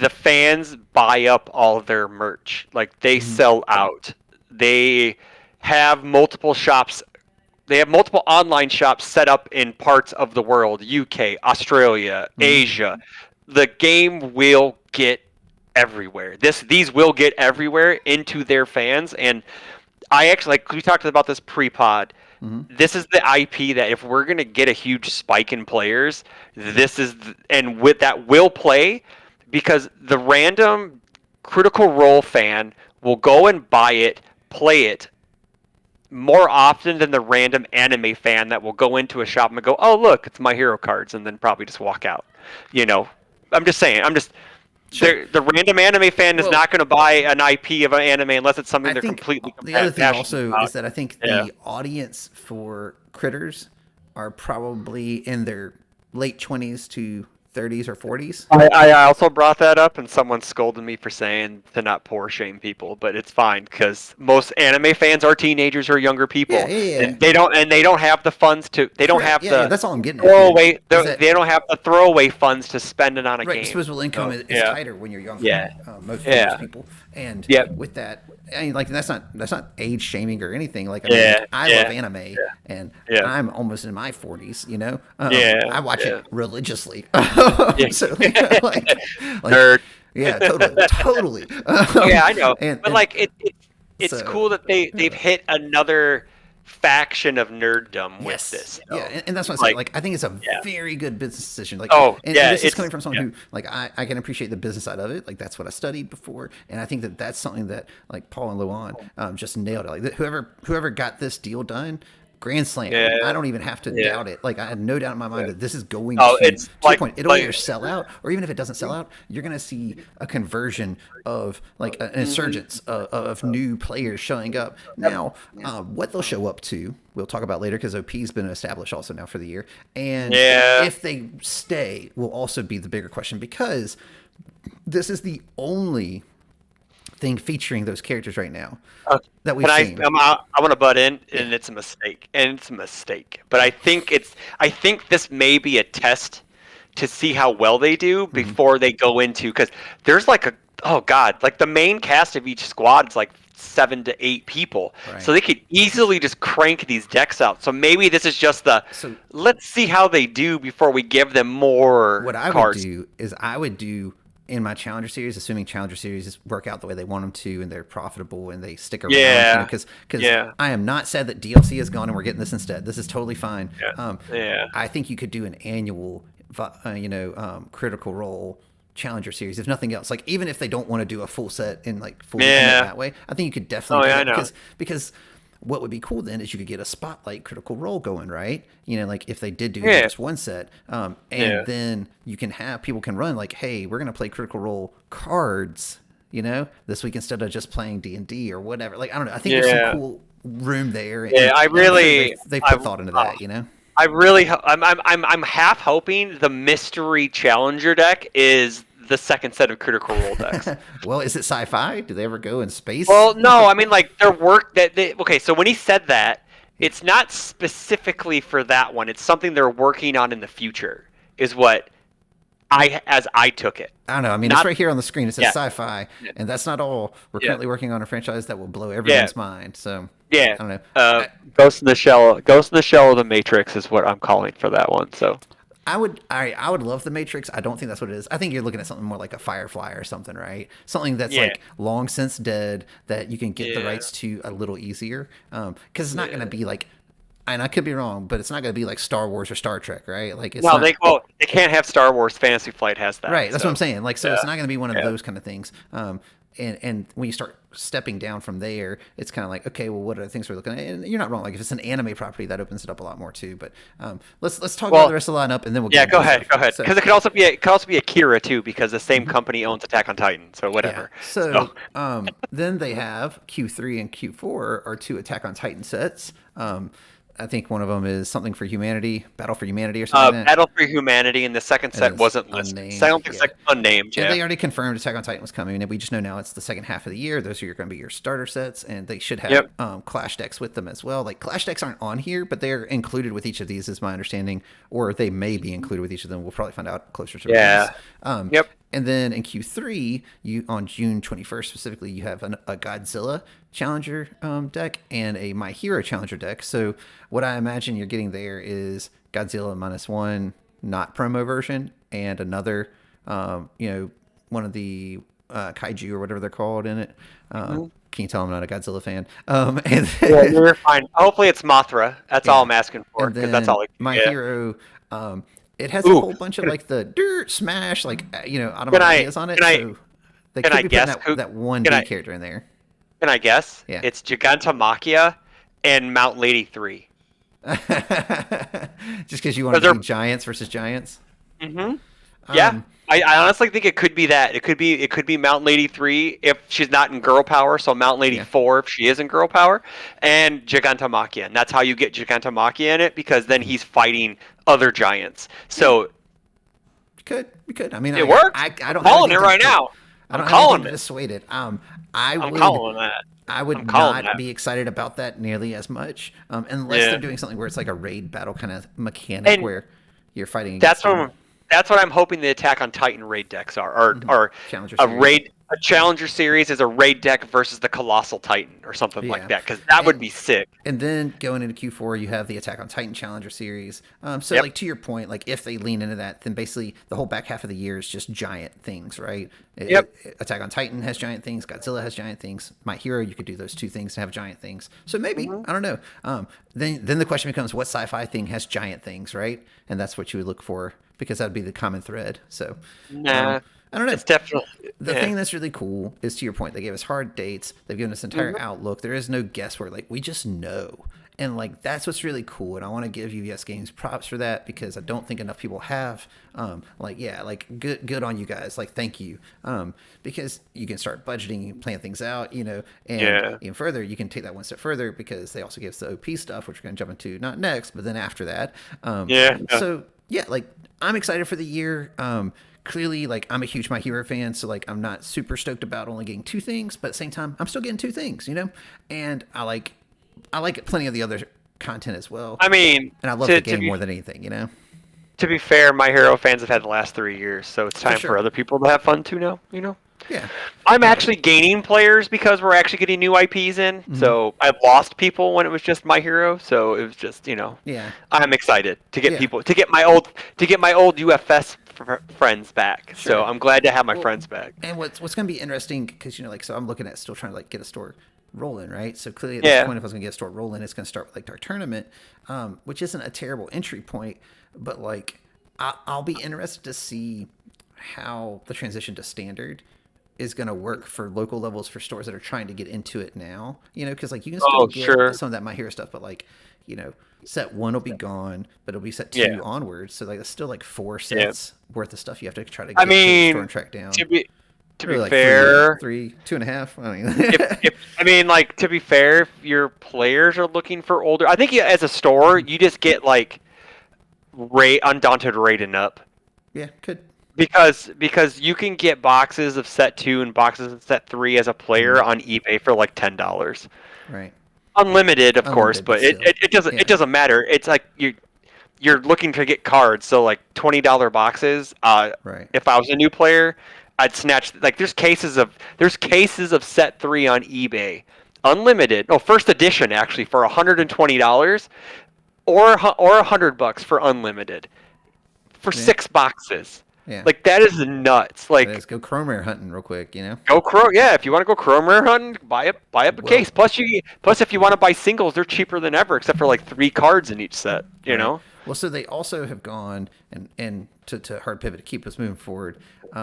[SPEAKER 2] fans buy up all their merch. Like, they sell out. They have multiple shops. They have multiple online shops set up in parts of the world, UK, Australia, Asia. The game will get everywhere. These will get everywhere into their fans. And I actually, like, we talked about this pre-pod. This is the IP that if we're going to get a huge spike in players, and with that will play, because the random Critical Role fan will go and buy it, play it, more often than the random anime fan that will go into a shop and go, oh, look, it's My Hero cards, and then probably just walk out. I'm just saying. The random anime fan is not going to buy an IP of an anime unless it's something they're completely
[SPEAKER 1] the other thing also is that I think the audience for critters are probably in their late 20s to 30s or 40s.
[SPEAKER 2] I also brought that up, and someone scolded me for saying to not poor shame people, but it's fine because most anime fans are teenagers or younger people, and they don't have the funds to. They don't have the.
[SPEAKER 1] That's all I'm getting.
[SPEAKER 2] Throwaway. They don't have the throwaway funds to spend it on a game.
[SPEAKER 1] Disposable income is tighter when you're younger. Most people, and with that, I mean, like that's not age shaming or anything. Like I love anime, and I'm almost in my 40s. I watch it religiously. So,
[SPEAKER 2] nerd.
[SPEAKER 1] Yeah, totally.
[SPEAKER 2] I know. But it's cool that they've hit another faction of nerddom with this.
[SPEAKER 1] And that's what I'm saying. Like, I think it's a very good business decision. Like, this is coming from someone who, like, I can appreciate the business side of it. Like, that's what I studied before, and I think that that's something that, like, Paul and Luan just nailed it. Like, whoever got this deal done. Grand slam. I don't even have to doubt it. Like I had no doubt in my mind that this is going to your point. It'll either sell out, or even if it doesn't sell out, you're going to see a conversion of like an insurgence of new players showing up. Now, what they'll show up to, we'll talk about later because OP's been established also now for the year, and if they stay, will also be the bigger question because this is the only thing featuring those characters right now
[SPEAKER 2] Uh,
[SPEAKER 1] that we've
[SPEAKER 2] Can I?
[SPEAKER 1] seen.
[SPEAKER 2] I want to butt in,
[SPEAKER 1] Yeah.
[SPEAKER 2] and it's a mistake, But I think this may be a test to see how well they do
[SPEAKER 1] Hmm.
[SPEAKER 2] before they go into, because there's like a, oh god, like the main cast of each squad is like 7 to 8 people,
[SPEAKER 1] Right.
[SPEAKER 2] so they could easily just crank these decks out. So maybe this is just the,
[SPEAKER 1] So
[SPEAKER 2] let's see how they do before we give them more
[SPEAKER 1] what I would
[SPEAKER 2] cards.
[SPEAKER 1] do is I would do in my Challenger series, assuming Challenger series work out the way they want them to, and they're profitable and they stick around.
[SPEAKER 2] Yeah,
[SPEAKER 1] Because
[SPEAKER 2] yeah,
[SPEAKER 1] I am not sad that DLC is gone and we're getting this instead. This is totally fine.
[SPEAKER 2] yeah, yeah,
[SPEAKER 1] I think you could do an annual, Critical Role Challenger series, if nothing else. Like even if they don't want to do a full set in like full in it
[SPEAKER 2] yeah.
[SPEAKER 1] that way, I think you could
[SPEAKER 2] Oh
[SPEAKER 1] definitely do
[SPEAKER 2] yeah, I
[SPEAKER 1] it
[SPEAKER 2] know.
[SPEAKER 1] because what would be cool then is you could get a spotlight Critical Role going, right? Like if they did do
[SPEAKER 2] Yeah,
[SPEAKER 1] just one set, and
[SPEAKER 2] yeah,
[SPEAKER 1] then you can have people can run like, hey, we're gonna play Critical Role cards, this week instead of just playing D&D or whatever. Like I don't know, I think there's some
[SPEAKER 2] yeah.
[SPEAKER 1] cool room there,
[SPEAKER 2] Yeah,
[SPEAKER 1] and I'm sure they put thought into that.
[SPEAKER 2] I really, I'm half hoping the mystery challenger deck is the second set of Critical Role decks.
[SPEAKER 1] Well, is it sci-fi? Do they ever go in space?
[SPEAKER 2] Well, no, I mean like their work that they, okay. So when he said that, it's not specifically for that one. It's something they're working on in the future. Is what I took it.
[SPEAKER 1] I don't know. I mean, it's
[SPEAKER 2] Not
[SPEAKER 1] right here on the screen. It says
[SPEAKER 2] yeah,
[SPEAKER 1] sci-fi,
[SPEAKER 2] yeah,
[SPEAKER 1] and that's not all. We're
[SPEAKER 2] yeah,
[SPEAKER 1] currently working on a franchise that will blow
[SPEAKER 2] yeah,
[SPEAKER 1] everyone's mind. So
[SPEAKER 2] yeah.
[SPEAKER 1] I don't know.
[SPEAKER 2] Ghost in the Shell, Ghost in the Shell of the Matrix is what I'm calling for that one. So
[SPEAKER 1] I would love the Matrix. I don't think that's what it is. I think you're looking at something more like a Firefly or something, right? Something that's
[SPEAKER 2] yeah,
[SPEAKER 1] like long since dead that you can get the
[SPEAKER 2] yeah,
[SPEAKER 1] rights to a little easier. Because it's not going to
[SPEAKER 2] yeah.
[SPEAKER 1] be like, and I could be wrong, but it's not going to be like Star Wars or Star Trek, right? Like it's
[SPEAKER 2] No,
[SPEAKER 1] not.
[SPEAKER 2] they can't have Star Wars. Fantasy Flight has that.
[SPEAKER 1] Right, that's what I'm
[SPEAKER 2] So
[SPEAKER 1] saying. Like, so
[SPEAKER 2] yeah,
[SPEAKER 1] it's not going to be one of
[SPEAKER 2] yeah.
[SPEAKER 1] those kind of things. And when you start stepping down from there, it's kind of like, okay, well, what are the things we're looking at? And you're not wrong. Like, if it's an anime property, that opens it up a lot more too. But let's talk about the
[SPEAKER 2] Well,
[SPEAKER 1] rest of the lineup, and then we'll get
[SPEAKER 2] yeah.
[SPEAKER 1] into the stuff.
[SPEAKER 2] Go ahead.
[SPEAKER 1] So,
[SPEAKER 2] Because it could also be Akira too, because the same company owns Attack on Titan. So
[SPEAKER 1] yeah.
[SPEAKER 2] whatever. So
[SPEAKER 1] So then they have Q3 and Q4 are two Attack on Titan sets. I think one of them is something for humanity, Battle for Humanity, or something like that.
[SPEAKER 2] Battle for Humanity in the second set
[SPEAKER 1] As
[SPEAKER 2] wasn't listed.
[SPEAKER 1] unnamed,
[SPEAKER 2] Second
[SPEAKER 1] yeah.
[SPEAKER 2] unnamed.
[SPEAKER 1] And
[SPEAKER 2] Yeah.
[SPEAKER 1] they already confirmed Attack on Titan was coming, and we just know now it's the second half of the year. Those are going to be your starter sets, and they should have
[SPEAKER 2] Yep.
[SPEAKER 1] Clash decks with them as well. Like Clash decks aren't on here, but they're included with each of these, is my understanding, or they may be included with each of them. We'll probably find out closer to
[SPEAKER 2] Yeah.
[SPEAKER 1] release.
[SPEAKER 2] Yep.
[SPEAKER 1] And then in Q3, you on June 21st specifically, you have a Godzilla Challenger deck and a My Hero Challenger deck. So what I imagine you're getting there is Godzilla -1, not promo version, and another, one of the kaiju or whatever they're called in it. Can you tell I'm not a Godzilla fan? And
[SPEAKER 2] Yeah, you're fine. Hopefully it's Mothra. That's all I'm asking for,
[SPEAKER 1] and
[SPEAKER 2] because that's
[SPEAKER 1] then
[SPEAKER 2] all.
[SPEAKER 1] My
[SPEAKER 2] Yeah.
[SPEAKER 1] Hero, it has a
[SPEAKER 2] Ooh.
[SPEAKER 1] whole bunch of like the dirt smash, like
[SPEAKER 2] Can
[SPEAKER 1] automatics on it.
[SPEAKER 2] can I
[SPEAKER 1] So they
[SPEAKER 2] can
[SPEAKER 1] could
[SPEAKER 2] I
[SPEAKER 1] be putting
[SPEAKER 2] guess who?
[SPEAKER 1] that one
[SPEAKER 2] Can
[SPEAKER 1] B
[SPEAKER 2] I
[SPEAKER 1] character in there.
[SPEAKER 2] can I guess?
[SPEAKER 1] Yeah.
[SPEAKER 2] It's Gigantomachia and Mount Lady 3.
[SPEAKER 1] Just because you want
[SPEAKER 2] Because
[SPEAKER 1] to
[SPEAKER 2] they're
[SPEAKER 1] do giants versus giants.
[SPEAKER 2] Yeah,
[SPEAKER 1] Um,
[SPEAKER 2] I honestly think it could be that. It could be Mountain Lady 3 if she's not in girl power, so Mountain Lady
[SPEAKER 1] yeah,
[SPEAKER 2] 4 if she is in girl power, and Gigantomachia. And that's how you get Gigantomachia in it, because then he's fighting other giants. So
[SPEAKER 1] you could. I mean,
[SPEAKER 2] it works.
[SPEAKER 1] I don't
[SPEAKER 2] I'm calling
[SPEAKER 1] have
[SPEAKER 2] it right
[SPEAKER 1] anything
[SPEAKER 2] now.
[SPEAKER 1] I
[SPEAKER 2] I'm
[SPEAKER 1] don't have
[SPEAKER 2] calling
[SPEAKER 1] anything to
[SPEAKER 2] it.
[SPEAKER 1] dissuade it.
[SPEAKER 2] I'm calling that.
[SPEAKER 1] I would
[SPEAKER 2] I'm calling
[SPEAKER 1] not
[SPEAKER 2] that.
[SPEAKER 1] be excited about that nearly as much, unless
[SPEAKER 2] Yeah.
[SPEAKER 1] they're doing something where it's like a raid battle kind of mechanic
[SPEAKER 2] And
[SPEAKER 1] where you're fighting
[SPEAKER 2] that's
[SPEAKER 1] against them.
[SPEAKER 2] what I'm hoping the Attack on Titan raid decks are, or
[SPEAKER 1] Challenger
[SPEAKER 2] a
[SPEAKER 1] series.
[SPEAKER 2] raid. A Challenger series is a raid deck versus the Colossal Titan or something
[SPEAKER 1] Yeah.
[SPEAKER 2] like that, because that would
[SPEAKER 1] And
[SPEAKER 2] be sick.
[SPEAKER 1] And then going into Q4, you have the Attack on Titan Challenger series. So,
[SPEAKER 2] Yep.
[SPEAKER 1] like to your point, like if they lean into that, then basically the whole back half of the year is just giant things, right?
[SPEAKER 2] Yep.
[SPEAKER 1] Attack on Titan has giant things. Godzilla has giant things. My Hero, you could do those two things to have giant things. So maybe I don't know. Then the question becomes, what sci-fi thing has giant things, right? And that's what you would look for, because that'd be the common thread. So
[SPEAKER 2] Nah,
[SPEAKER 1] I don't know.
[SPEAKER 2] it's definitely
[SPEAKER 1] The
[SPEAKER 2] yeah.
[SPEAKER 1] thing that's really cool is, to your point, they gave us hard dates. They've given us entire outlook. There is no guesswork. Like, we just know. And like that's what's really cool. And I want to give UVS Games props for that, because I don't think enough people have. Good on you guys. Like, thank you. Because you can start budgeting, you can plan things out, and
[SPEAKER 2] Yeah.
[SPEAKER 1] even further, you can take that one step further, because they also give us the OP stuff, which we're going to jump into not next, but then after that.
[SPEAKER 2] Yeah.
[SPEAKER 1] So yeah, like I'm excited for the year. clearly, like, I'm a huge My Hero fan, so like I'm not super stoked about only getting two things, but at the same time, I'm still getting two things, you know. And I like plenty of the other content as well,
[SPEAKER 2] I mean,
[SPEAKER 1] and I love the game more than anything, you know.
[SPEAKER 2] to be fair, My Hero fans have had the last 3 years, so it's
[SPEAKER 1] For
[SPEAKER 2] time for
[SPEAKER 1] sure.
[SPEAKER 2] other people to have fun too now. You know.
[SPEAKER 1] Yeah.
[SPEAKER 2] I'm actually gaining players because we're actually getting new IPs in. So I've lost people when it was just My Hero. So it was just,
[SPEAKER 1] Yeah.
[SPEAKER 2] I'm excited to get
[SPEAKER 1] Yeah.
[SPEAKER 2] people to get my old UFS friends back.
[SPEAKER 1] Sure.
[SPEAKER 2] So I'm glad to have my friends back.
[SPEAKER 1] And what's going to be interesting, because like, so I'm looking at still trying to like get a store rolling, right? So clearly at this point, if I was going to get a store rolling, it's going to start with like Dark Tournament, which isn't a terrible entry point, but like I'll be interested to see how the transition to standard is going to work for local levels for stores that are trying to get into it now, because like you can still get some of that My Hero stuff, but like, set 1 will be gone, but it'll be set 2 onwards. So like it's still like 4 sets worth of stuff you have to try to get to the store and track down.
[SPEAKER 2] To be
[SPEAKER 1] like
[SPEAKER 2] fair,
[SPEAKER 1] 2.5. I
[SPEAKER 2] mean, to be fair, if your players are looking for older, I think as a store, you just get like Undaunted Raiden up.
[SPEAKER 1] Yeah, could.
[SPEAKER 2] Because you can get boxes of set 2 and boxes of set 3 as a player on eBay for like $10.
[SPEAKER 1] Right.
[SPEAKER 2] Unlimited, of course, but it doesn't matter. It's like you're looking to get cards, so like $20 boxes.
[SPEAKER 1] Right.
[SPEAKER 2] If I was a new player, I'd snatch, like, there's cases of set 3 on eBay, unlimited. Oh, first edition actually for $120, or $100 for unlimited, for 6 boxes.
[SPEAKER 1] Yeah.
[SPEAKER 2] Like, that is nuts. Like,
[SPEAKER 1] let's go chrome rare hunting real quick,
[SPEAKER 2] Yeah, if you want to go chrome rare hunting, buy up a case. Plus if you want to buy singles, they're cheaper than ever, except for like 3 cards in each set, you know?
[SPEAKER 1] Well, so they also have gone and to hard pivot to keep us moving forward.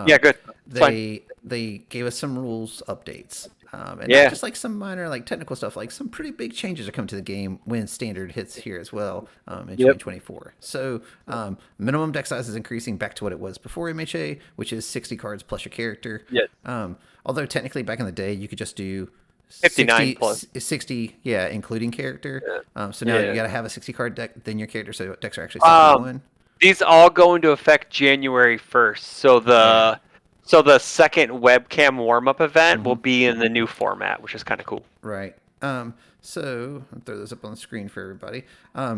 [SPEAKER 2] Yeah, good.
[SPEAKER 1] They gave us some rules updates. And not just like some minor like technical stuff, like some pretty big changes are coming to the game when standard hits here as well in 2024. So minimum deck size is increasing back to what it was before MHA, which is 60 cards plus your character. Although technically back in the day you could just do
[SPEAKER 2] 59 plus
[SPEAKER 1] 60, including character. So now you got to have a 60 card deck, then your character. So decks are actually 71.
[SPEAKER 2] These all go into effect January 1st. So the second webcam warm-up event will be in the new format, which is kind of cool.
[SPEAKER 1] Right. So I'll throw those up on the screen for everybody.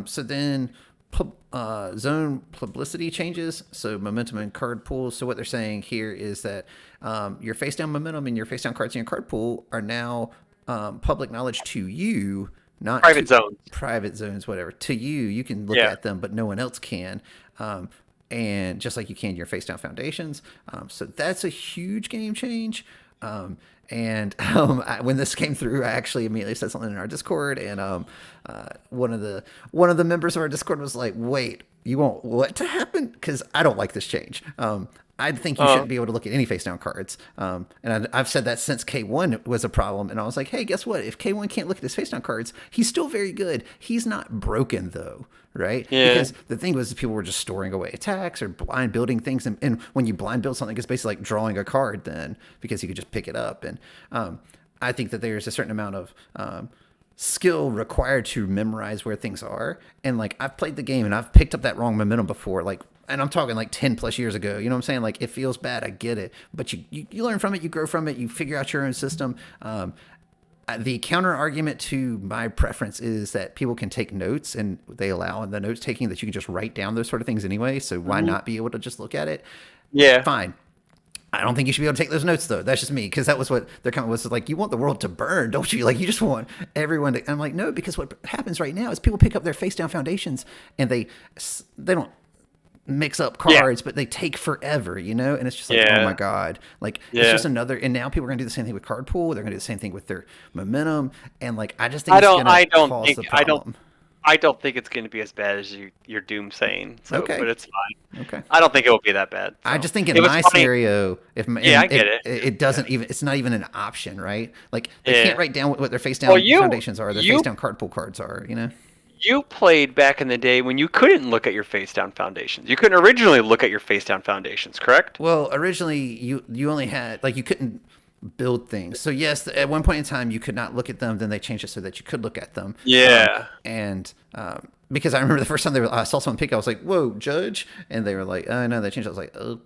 [SPEAKER 1] So then zone publicity changes. So momentum and card pools. So what they're saying here is that your face down momentum and your face down cards in your card pool are now public knowledge to you, not private zones, whatever. To you can look at them, but no one else can. And just like you can your face down foundations. So that's a huge game change. When this came through, I actually immediately said something in our Discord, and one of the members of our Discord was like, "Wait, you want what to happen?" Because I don't like this change. I think you shouldn't be able to look at any face down cards. And I've said that since K1 was a problem. And I was like, hey, guess what? If K1 can't look at his face down cards, he's still very good. He's not broken, though, right?
[SPEAKER 2] Yeah.
[SPEAKER 1] Because the thing was, people were just storing away attacks or blind building things. And when you blind build something, it's basically like drawing a card then, because you could just pick it up. And I think that there's a certain amount of skill required to memorize where things are. And like, I've played the game and I've picked up that wrong momentum before, like, and I'm talking like 10 plus years ago, you know what I'm saying? Like, it feels bad. I get it, but you learn from it, you grow from it, you figure out your own system. The counter argument to my preference is that people can take notes, and they allow in the notes taking that you can just write down those sort of things anyway. So why not be able to just look at it?
[SPEAKER 2] Yeah.
[SPEAKER 1] Fine. I don't think you should be able to take those notes, though. That's just me, because that was what their comment was. Like, you want the world to burn, don't you? Like, you just want everyone to... I'm like, no, because what happens right now is people pick up their face-down foundations, and they don't mix up cards, but they take forever, you know? And it's just like, oh my God. Like, it's just another... And now people are going to do the same thing with card pool. They're going to do the same thing with their momentum. And, like, I just think it's going to cause the problem.
[SPEAKER 2] I don't think it's going to be as bad as you're doom saying. So,
[SPEAKER 1] okay.
[SPEAKER 2] But it's fine.
[SPEAKER 1] Okay.
[SPEAKER 2] I don't think it will be that bad. So.
[SPEAKER 1] I just think in my scenario, I get
[SPEAKER 2] it.
[SPEAKER 1] It doesn't even. It's not even an option, right? Like, they can't write down what their face down foundations are. Their face down card pool cards are. You know.
[SPEAKER 2] You played back in the day when you couldn't look at your face down foundations. You couldn't originally look at your face down foundations, correct?
[SPEAKER 1] Well, originally you only had, like, you couldn't build things. So yes, at one point in time you could not look at them. Then they changed it so that you could look at them.
[SPEAKER 2] Yeah.
[SPEAKER 1] Because I remember the first time I saw someone pick, I was like, "Whoa, Judge!" And they were like, "Oh no, they changed it." I was like, "Oh."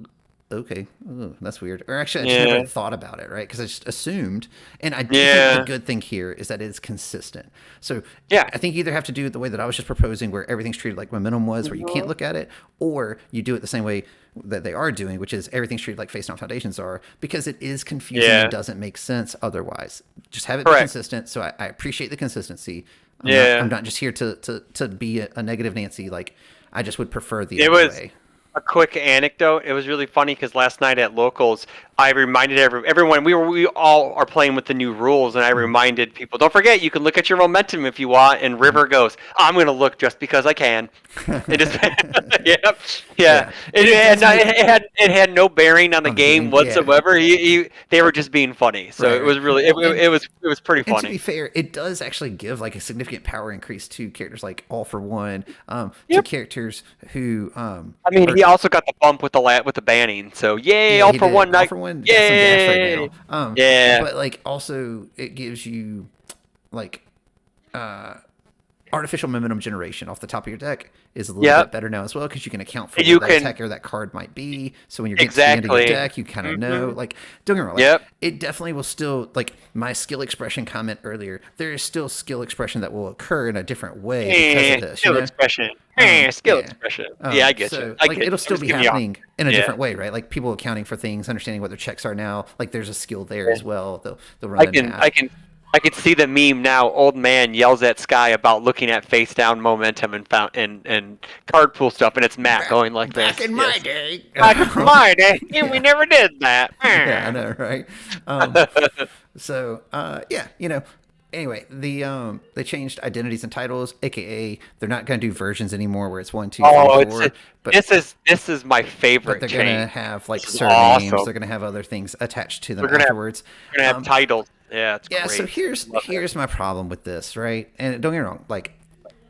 [SPEAKER 1] okay, ooh, that's weird. Or actually, I just
[SPEAKER 2] Yeah.
[SPEAKER 1] never thought about it, right? Because I just assumed. And I do think the
[SPEAKER 2] Yeah.
[SPEAKER 1] good thing here is that it's consistent. So
[SPEAKER 2] Yeah.
[SPEAKER 1] I think you either have to do it the way that I was just proposing, where everything's treated like momentum was, where you can't
[SPEAKER 2] Mhm.
[SPEAKER 1] look at it, or you do it the same way that they are doing, which is everything's treated like face down foundations are, because it is confusing and
[SPEAKER 2] Yeah.
[SPEAKER 1] doesn't make sense otherwise. Just have it be
[SPEAKER 2] Correct.
[SPEAKER 1] consistent. So I appreciate the consistency. I'm
[SPEAKER 2] Yeah.
[SPEAKER 1] not just here to be a negative Nancy. Like, I just would prefer the
[SPEAKER 2] It
[SPEAKER 1] other
[SPEAKER 2] was
[SPEAKER 1] way.
[SPEAKER 2] a quick anecdote. It was really funny because last night at locals, I reminded everyone we all are playing with the new rules, and I
[SPEAKER 1] Mm-hmm.
[SPEAKER 2] reminded people, don't forget you can look at your momentum if you want. And River goes, I'm gonna look just because I can. It just yeah, yeah.
[SPEAKER 1] Yeah,
[SPEAKER 2] It,
[SPEAKER 1] and it
[SPEAKER 2] had
[SPEAKER 1] does
[SPEAKER 2] not,
[SPEAKER 1] make
[SPEAKER 2] it had no bearing on the
[SPEAKER 1] on the
[SPEAKER 2] game
[SPEAKER 1] game. Yeah,
[SPEAKER 2] whatsoever. They were just being funny. So
[SPEAKER 1] right,
[SPEAKER 2] it
[SPEAKER 1] right.
[SPEAKER 2] was really
[SPEAKER 1] Well, and
[SPEAKER 2] it was pretty
[SPEAKER 1] and to be
[SPEAKER 2] funny.
[SPEAKER 1] fair, it does actually give like a significant power increase to characters like All for One, to
[SPEAKER 2] Yep.
[SPEAKER 1] characters who
[SPEAKER 2] I mean,
[SPEAKER 1] are
[SPEAKER 2] he also got the bump with the banning. So yay,
[SPEAKER 1] yeah,
[SPEAKER 2] all
[SPEAKER 1] he
[SPEAKER 2] for
[SPEAKER 1] did.
[SPEAKER 2] one
[SPEAKER 1] All
[SPEAKER 2] night.
[SPEAKER 1] for One got some gas right now.
[SPEAKER 2] Yay. Yeah.
[SPEAKER 1] But like also it gives you like uh artificial momentum generation off the top of your deck is a little bit
[SPEAKER 2] Yep.
[SPEAKER 1] better now as well, because you can account for
[SPEAKER 2] You
[SPEAKER 1] what that
[SPEAKER 2] can
[SPEAKER 1] attack or that card might be. So when you're getting to the end of your
[SPEAKER 2] exactly.
[SPEAKER 1] deck, you kind of know.
[SPEAKER 2] Hmm.
[SPEAKER 1] Like, don't get me wrong, like
[SPEAKER 2] Yep.
[SPEAKER 1] it definitely will still, like my skill expression comment earlier. There is still skill expression that will occur in a different way because of this. You
[SPEAKER 2] Skill
[SPEAKER 1] know,
[SPEAKER 2] expression. Skill
[SPEAKER 1] yeah.
[SPEAKER 2] expression. Yeah, I get you.
[SPEAKER 1] So
[SPEAKER 2] I
[SPEAKER 1] like
[SPEAKER 2] get
[SPEAKER 1] it'll
[SPEAKER 2] you. I'm
[SPEAKER 1] still
[SPEAKER 2] just
[SPEAKER 1] be
[SPEAKER 2] giving you a
[SPEAKER 1] happening in a
[SPEAKER 2] yeah.
[SPEAKER 1] different way, right? Like people accounting for things, understanding what their checks are now. Like there's a skill there
[SPEAKER 2] Yeah.
[SPEAKER 1] as well. They'll run
[SPEAKER 2] I
[SPEAKER 1] the
[SPEAKER 2] can
[SPEAKER 1] math.
[SPEAKER 2] I can I can see the meme now. Old man yells at Sky about looking at face down momentum and found and card pool stuff, and it's Matt going like
[SPEAKER 1] Back
[SPEAKER 2] this.
[SPEAKER 1] in my
[SPEAKER 2] Yes.
[SPEAKER 1] day.
[SPEAKER 2] Back in my day, we
[SPEAKER 1] Yeah.
[SPEAKER 2] never did that.
[SPEAKER 1] Yeah, I know, right? So yeah, anyway, they changed identities and titles, aka they're not going to do versions anymore where it's one, two, three,
[SPEAKER 2] Oh,
[SPEAKER 1] four, but
[SPEAKER 2] this is my
[SPEAKER 1] but
[SPEAKER 2] favorite
[SPEAKER 1] they're going to
[SPEAKER 2] change.
[SPEAKER 1] have like
[SPEAKER 2] This is
[SPEAKER 1] surnames.
[SPEAKER 2] awesome.
[SPEAKER 1] They're going to have other things attached to them
[SPEAKER 2] We're gonna have
[SPEAKER 1] afterwards.
[SPEAKER 2] we're gonna have
[SPEAKER 1] Um,
[SPEAKER 2] titles. Yeah, it's
[SPEAKER 1] yeah, so
[SPEAKER 2] great. Love it.
[SPEAKER 1] here's my problem with this, right? And don't get me wrong, like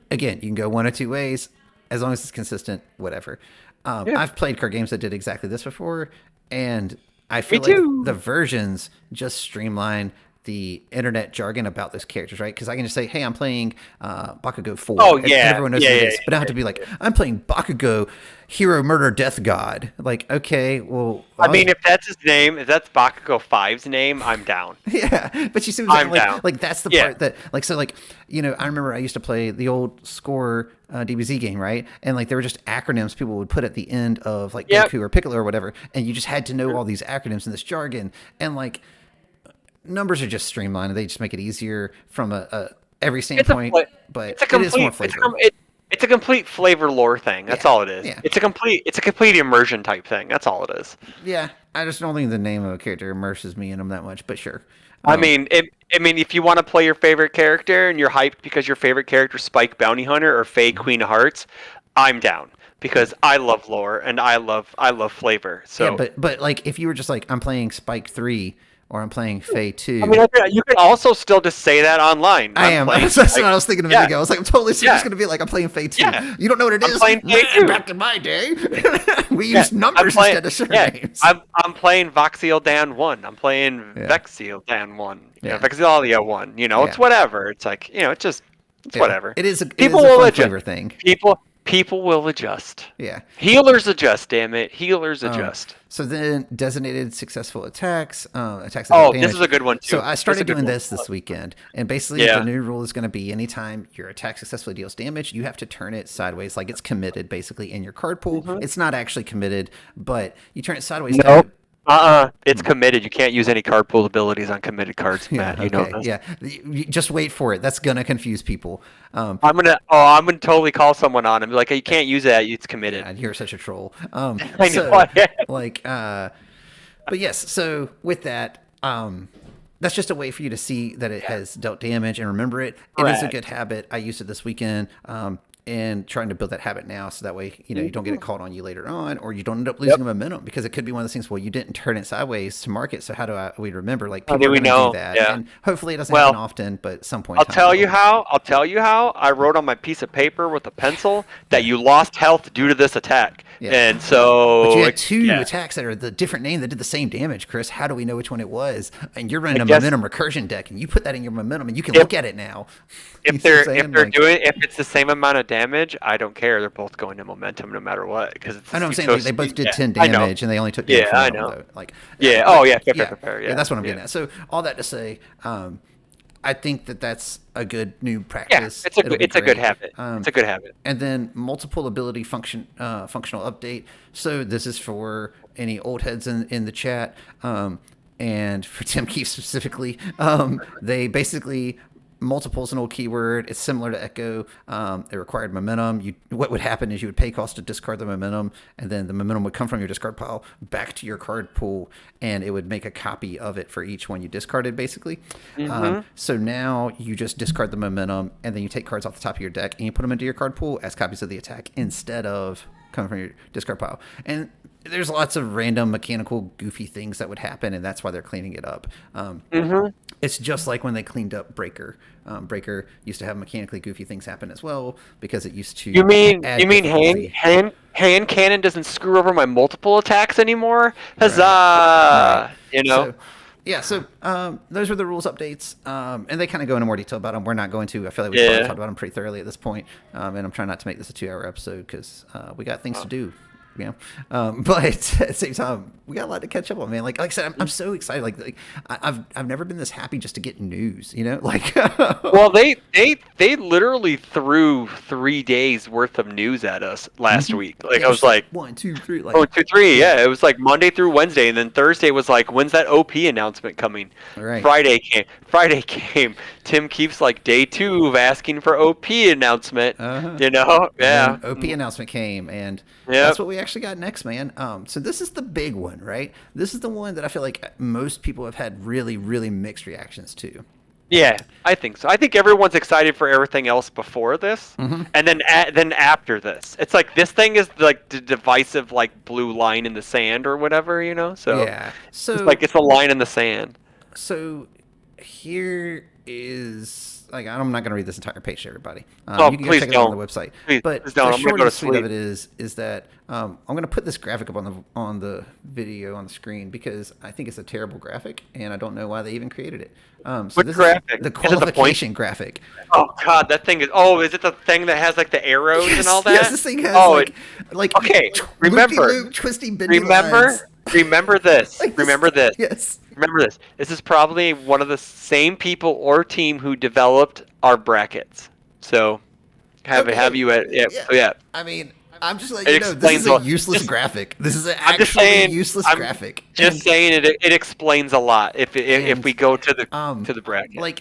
[SPEAKER 1] again, you can go one or two ways as long as it's consistent, whatever.
[SPEAKER 2] Yeah,
[SPEAKER 1] I've played card games that did exactly this before, and I
[SPEAKER 2] me
[SPEAKER 1] feel like
[SPEAKER 2] too.
[SPEAKER 1] the versions just streamline the internet jargon about those characters, right? Because I can just say, "Hey, I'm playing Bakugo 4,"
[SPEAKER 2] Oh
[SPEAKER 1] and
[SPEAKER 2] yeah,
[SPEAKER 1] everyone knows
[SPEAKER 2] yeah,
[SPEAKER 1] what it
[SPEAKER 2] yeah,
[SPEAKER 1] is. But I don't have to be like, "I'm playing Bakugo, Hero Murder Death God." Like, okay, well,
[SPEAKER 2] I mean, if that's his name, if that's Bakugo 5's name, I'm down.
[SPEAKER 1] yeah, but you see what I'm
[SPEAKER 2] I'm
[SPEAKER 1] saying?
[SPEAKER 2] down.
[SPEAKER 1] Like that's the
[SPEAKER 2] Yeah.
[SPEAKER 1] part that, like, so, like, I remember I used to play the old Score DBZ game, right? And like, there were just acronyms people would put at the end of like
[SPEAKER 2] Yep.
[SPEAKER 1] Goku or Piccolo or whatever, and you just had to know all these acronyms and this jargon, and like, numbers are just streamlined, and they just make it easier from a every
[SPEAKER 2] It's a
[SPEAKER 1] standpoint,
[SPEAKER 2] fla-
[SPEAKER 1] but
[SPEAKER 2] it's a
[SPEAKER 1] it is more
[SPEAKER 2] complete it's a,
[SPEAKER 1] flavor.
[SPEAKER 2] com- it, it's a complete flavor lore thing. That's
[SPEAKER 1] Yeah,
[SPEAKER 2] all it is.
[SPEAKER 1] yeah,
[SPEAKER 2] It's a complete immersion type thing. That's all it is.
[SPEAKER 1] yeah. I just don't think the name of a character immerses me in them that much, but sure.
[SPEAKER 2] I mean, if you want to play your favorite character and you're hyped because your favorite character is Spike Bounty Hunter or Faye Queen of Hearts, I'm down because I love lore and I love flavor.
[SPEAKER 1] Yeah,
[SPEAKER 2] So
[SPEAKER 1] but like if you were just like I'm playing Spike 3 or I'm playing Faye
[SPEAKER 2] I mean,
[SPEAKER 1] 2.
[SPEAKER 2] you can also still just say that online.
[SPEAKER 1] I
[SPEAKER 2] I'm
[SPEAKER 1] am.
[SPEAKER 2] playing
[SPEAKER 1] That's what
[SPEAKER 2] Spike-
[SPEAKER 1] I was thinking a
[SPEAKER 2] yeah,
[SPEAKER 1] minute ago. I was like, I'm totally serious
[SPEAKER 2] yeah,
[SPEAKER 1] going to be like, I'm playing Fate 2.
[SPEAKER 2] yeah.
[SPEAKER 1] You don't know what it
[SPEAKER 2] I'm
[SPEAKER 1] is?
[SPEAKER 2] playing Fate
[SPEAKER 1] Man,
[SPEAKER 2] 2.
[SPEAKER 1] back in my day, we
[SPEAKER 2] Yeah,
[SPEAKER 1] used numbers instead of surnames.
[SPEAKER 2] I'm playing Voxel Dan 1. I'm playing
[SPEAKER 1] Yeah.
[SPEAKER 2] Vexil Dan 1.
[SPEAKER 1] Yeah.
[SPEAKER 2] Vexalia 1.
[SPEAKER 1] Yeah.
[SPEAKER 2] It's whatever. It's like, it's
[SPEAKER 1] Yeah.
[SPEAKER 2] whatever.
[SPEAKER 1] It is a
[SPEAKER 2] People will
[SPEAKER 1] fun
[SPEAKER 2] adjust.
[SPEAKER 1] flavor thing.
[SPEAKER 2] People will adjust.
[SPEAKER 1] Yeah.
[SPEAKER 2] Healers adjust, damn it. Healers
[SPEAKER 1] Um,
[SPEAKER 2] adjust.
[SPEAKER 1] So then designated successful attacks, attacks that
[SPEAKER 2] Oh,
[SPEAKER 1] do
[SPEAKER 2] this
[SPEAKER 1] damage.
[SPEAKER 2] is a good one too.
[SPEAKER 1] So I
[SPEAKER 2] This is a
[SPEAKER 1] started
[SPEAKER 2] good
[SPEAKER 1] doing
[SPEAKER 2] one.
[SPEAKER 1] this weekend, and basically
[SPEAKER 2] Yeah.
[SPEAKER 1] the new rule is going to be anytime your attack successfully deals damage, you have to turn it sideways, like it's committed basically in your card pool.
[SPEAKER 2] Mhm.
[SPEAKER 1] It's not actually committed, but you turn it sideways.
[SPEAKER 2] Nope. It's committed. You can't use any card pool abilities on committed cards,
[SPEAKER 1] Yeah.
[SPEAKER 2] Matt. You know
[SPEAKER 1] Okay.
[SPEAKER 2] this.
[SPEAKER 1] Yeah. Just wait for it. That's gonna confuse people.
[SPEAKER 2] I'm gonna totally call someone on and be like, "Hey, you can't use that. It's committed."
[SPEAKER 1] And you're such a troll.
[SPEAKER 2] I know.
[SPEAKER 1] So, like, but yes. So with that, that's just a way for you to see that it has dealt damage and remember it. It is a
[SPEAKER 2] Correct.
[SPEAKER 1] good habit. I used it this weekend. And trying to build that habit now, so that way you don't get it called on you later on, or you don't end up losing momentum, because it could be one of those things. Well, you didn't turn it sideways to market, so how do we remember? Like
[SPEAKER 2] How
[SPEAKER 1] people
[SPEAKER 2] do
[SPEAKER 1] are
[SPEAKER 2] we
[SPEAKER 1] going to
[SPEAKER 2] know?
[SPEAKER 1] do that,
[SPEAKER 2] Yeah.
[SPEAKER 1] and hopefully it doesn't
[SPEAKER 2] Well,
[SPEAKER 1] happen often, but at some point,
[SPEAKER 2] I'll
[SPEAKER 1] in time
[SPEAKER 2] tell
[SPEAKER 1] it
[SPEAKER 2] you
[SPEAKER 1] will.
[SPEAKER 2] how. I'll tell you how. I wrote on my piece of paper with a pencil that you lost health due to this attack,
[SPEAKER 1] Yeah.
[SPEAKER 2] and so
[SPEAKER 1] But you had two
[SPEAKER 2] yeah.
[SPEAKER 1] attacks that are the different name that did the same damage, Chris. How do we know which one it was? And you're running
[SPEAKER 2] I
[SPEAKER 1] a
[SPEAKER 2] guess-
[SPEAKER 1] momentum recursion deck, and you put that in your momentum, and you can
[SPEAKER 2] If-
[SPEAKER 1] look at it now. You
[SPEAKER 2] If
[SPEAKER 1] see what
[SPEAKER 2] they're
[SPEAKER 1] I'm
[SPEAKER 2] if
[SPEAKER 1] saying?
[SPEAKER 2] they're
[SPEAKER 1] Like,
[SPEAKER 2] doing if it's the same amount of damage, I don't care. They're both going to momentum no matter what because it's.
[SPEAKER 1] I know I'm saying they both did 10
[SPEAKER 2] I know.
[SPEAKER 1] damage and they only took damage from
[SPEAKER 2] I
[SPEAKER 1] one
[SPEAKER 2] know.
[SPEAKER 1] of them, though. Like,
[SPEAKER 2] Yeah. Fair.
[SPEAKER 1] Yeah, that's what I'm getting at. So all that to say, I think that's a good new practice.
[SPEAKER 2] Yeah, it's a good habit. It's a good habit.
[SPEAKER 1] And then multiple ability functional update. So this is for any old heads in the chat, and for Tim Keefe specifically. They basically. Multiple is an old keyword. It's similar to Echo. It required momentum. What would happen is you would pay cost to discard the momentum, and then the momentum would come from your discard pile back to your card pool, and it would make a copy of it for each one you discarded, basically. So now you just discard the momentum, and then you take cards off the top of your deck, and you put them into your card pool as copies of the attack instead of coming from your discard pile. And there's lots of random mechanical goofy things that would happen, and that's why they're cleaning it up. It's just like when they cleaned up Breaker. Breaker used to have mechanically goofy things happen as well because it used to.
[SPEAKER 2] You mean hand cannon doesn't screw over my multiple attacks anymore? Huzzah! Right. You know.
[SPEAKER 1] So those were the rules updates, and they kind of go into more detail about them. We're not going to. I feel like we've probably talked about them pretty thoroughly at this point, and I'm trying not to make this a 2-hour episode because we got things to do. But at the same time, we got a lot to catch up on, man. Like I said, I'm so excited. Like I've never been this happy just to get news, Like
[SPEAKER 2] well, they literally threw 3 days worth of news at us last week. Like I was like
[SPEAKER 1] 1, 2, 3. Like,
[SPEAKER 2] 1, 2, 3. Yeah, it was like Monday through Wednesday, and then Thursday was like, when's that OP announcement coming?
[SPEAKER 1] Right.
[SPEAKER 2] Friday came. Tim Keefe's like day 2 of asking for OP announcement. Yeah.
[SPEAKER 1] OP announcement came, and that's what we actually got next, man. So this is the big one, right? This is the one that I feel like most people have had really, really mixed reactions to.
[SPEAKER 2] Yeah, I think so. I think everyone's excited for everything else before this, and then after this, it's like this thing is like the divisive like blue line in the sand or whatever, So
[SPEAKER 1] so
[SPEAKER 2] it's like it's a line in the sand.
[SPEAKER 1] So here is. Like, I'm not going to read this entire page to everybody. You can
[SPEAKER 2] please
[SPEAKER 1] check it
[SPEAKER 2] don't.
[SPEAKER 1] out on the website.
[SPEAKER 2] Please
[SPEAKER 1] but
[SPEAKER 2] don't.
[SPEAKER 1] the short and sweet
[SPEAKER 2] sleep.
[SPEAKER 1] of it is that I'm going to put this graphic up on the video on the screen because I think it's a terrible graphic, and I don't know why they even created it. So
[SPEAKER 2] what
[SPEAKER 1] this
[SPEAKER 2] graphic?
[SPEAKER 1] Is the qualification graphic.
[SPEAKER 2] Oh God, that thing is. Oh, is it the thing that has like the arrows and all that?
[SPEAKER 1] Yes, this thing has like
[SPEAKER 2] okay. Remember,
[SPEAKER 1] twisty, bendy lines.
[SPEAKER 2] Remember this. Remember this.
[SPEAKER 1] Yes.
[SPEAKER 2] Remember this. This is probably one of the same people or team who developed our brackets. So, have you at yeah.
[SPEAKER 1] I mean, I'm just letting you know this is a useless graphic. This is an useless graphic.
[SPEAKER 2] Just saying it explains a lot if we go to the bracket.
[SPEAKER 1] Like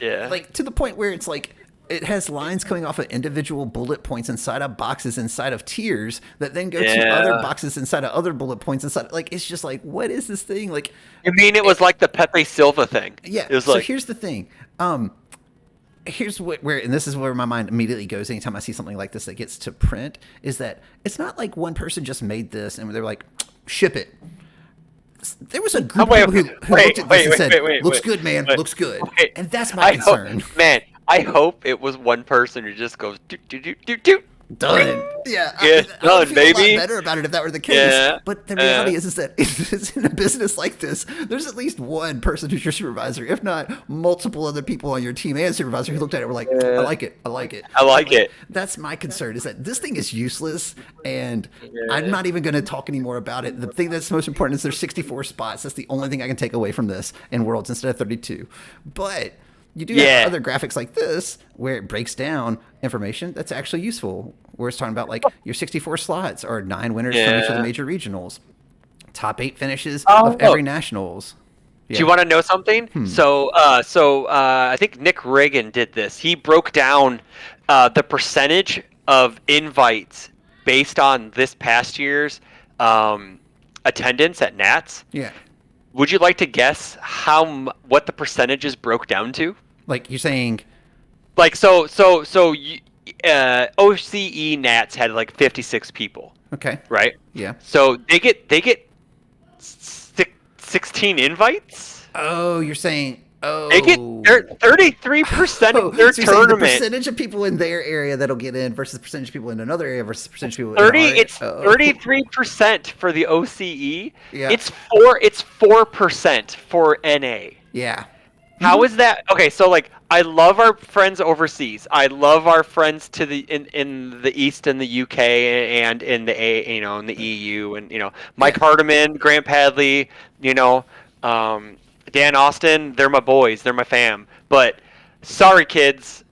[SPEAKER 1] to the point where it's like it has lines coming off of individual bullet points inside of boxes inside of tiers that then go to other boxes inside of other bullet points inside. Like it's just like, what is this thing? Like,
[SPEAKER 2] you mean it was like the Pepe Silva thing?
[SPEAKER 1] Yeah.
[SPEAKER 2] It was
[SPEAKER 1] so here's the thing. Here's and this is where my mind immediately goes anytime I see something like this that gets to print, is that it's not like one person just made this and they're like, ship it. There was a group of people who looked at this and said, looks good, man, looks good. And that's my concern.
[SPEAKER 2] I hope it was one person who just goes, do.
[SPEAKER 1] Done. Yeah.
[SPEAKER 2] Done,
[SPEAKER 1] I would feel
[SPEAKER 2] baby.
[SPEAKER 1] a lot better about it if that were the case. Yeah. But the reality is that if it's in a business like this, there's at least one person who's your supervisor, if not multiple other people on your team and supervisor who looked at it and were like, I like it. I like it. That's my concern, is that this thing is useless, and I'm not even going to talk anymore about it. The thing that's most important is there's 64 spots. That's the only thing I can take away from this in Worlds instead of 32. But you do have other graphics like this where it breaks down information that's actually useful. Where it's talking about like your 64 slots or 9 winners from each of the major regionals, top 8 finishes of every nationals. Yeah.
[SPEAKER 2] Do you want to know something? So I think Nick Reagan did this. He broke down the percentage of invites based on this past year's attendance at Nats.
[SPEAKER 1] Yeah.
[SPEAKER 2] Would you like to guess what the percentages broke down to?
[SPEAKER 1] Like you're saying,
[SPEAKER 2] like OCE Nats had like 56 people.
[SPEAKER 1] Okay.
[SPEAKER 2] Right.
[SPEAKER 1] Yeah.
[SPEAKER 2] So they get 16 invites.
[SPEAKER 1] Oh, you're saying. Oh.
[SPEAKER 2] They get 33% of their tournament.
[SPEAKER 1] The percentage of people in their area that'll get in versus the percentage of people in another area versus the percentage of people
[SPEAKER 2] 33% for the OCE.
[SPEAKER 1] Yeah.
[SPEAKER 2] It's 4% for NA.
[SPEAKER 1] Yeah.
[SPEAKER 2] How is that? Okay, so like I love our friends overseas. I love our friends to the in the East in the UK and in the in the EU, and Mike
[SPEAKER 1] Yeah.
[SPEAKER 2] Hardiman, Grant Padley, you know, Dan Austin. They're my boys. They're my fam. But sorry, kids,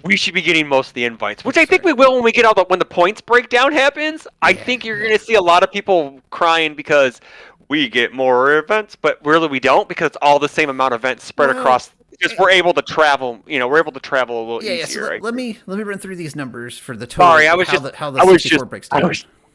[SPEAKER 2] we should be getting most of the invites, which I think we will when we get when the points breakdown happens. I
[SPEAKER 1] Yeah.
[SPEAKER 2] think you're going to see a lot of people crying because we get more events, but really we don't, because it's all the same amount of events spread
[SPEAKER 1] Well,
[SPEAKER 2] across. Because we're able to travel, we're able to travel a little
[SPEAKER 1] yeah. So
[SPEAKER 2] easier.
[SPEAKER 1] let me run through these numbers for the
[SPEAKER 2] Sorry,
[SPEAKER 1] total, how the
[SPEAKER 2] I was
[SPEAKER 1] 64 breaks down.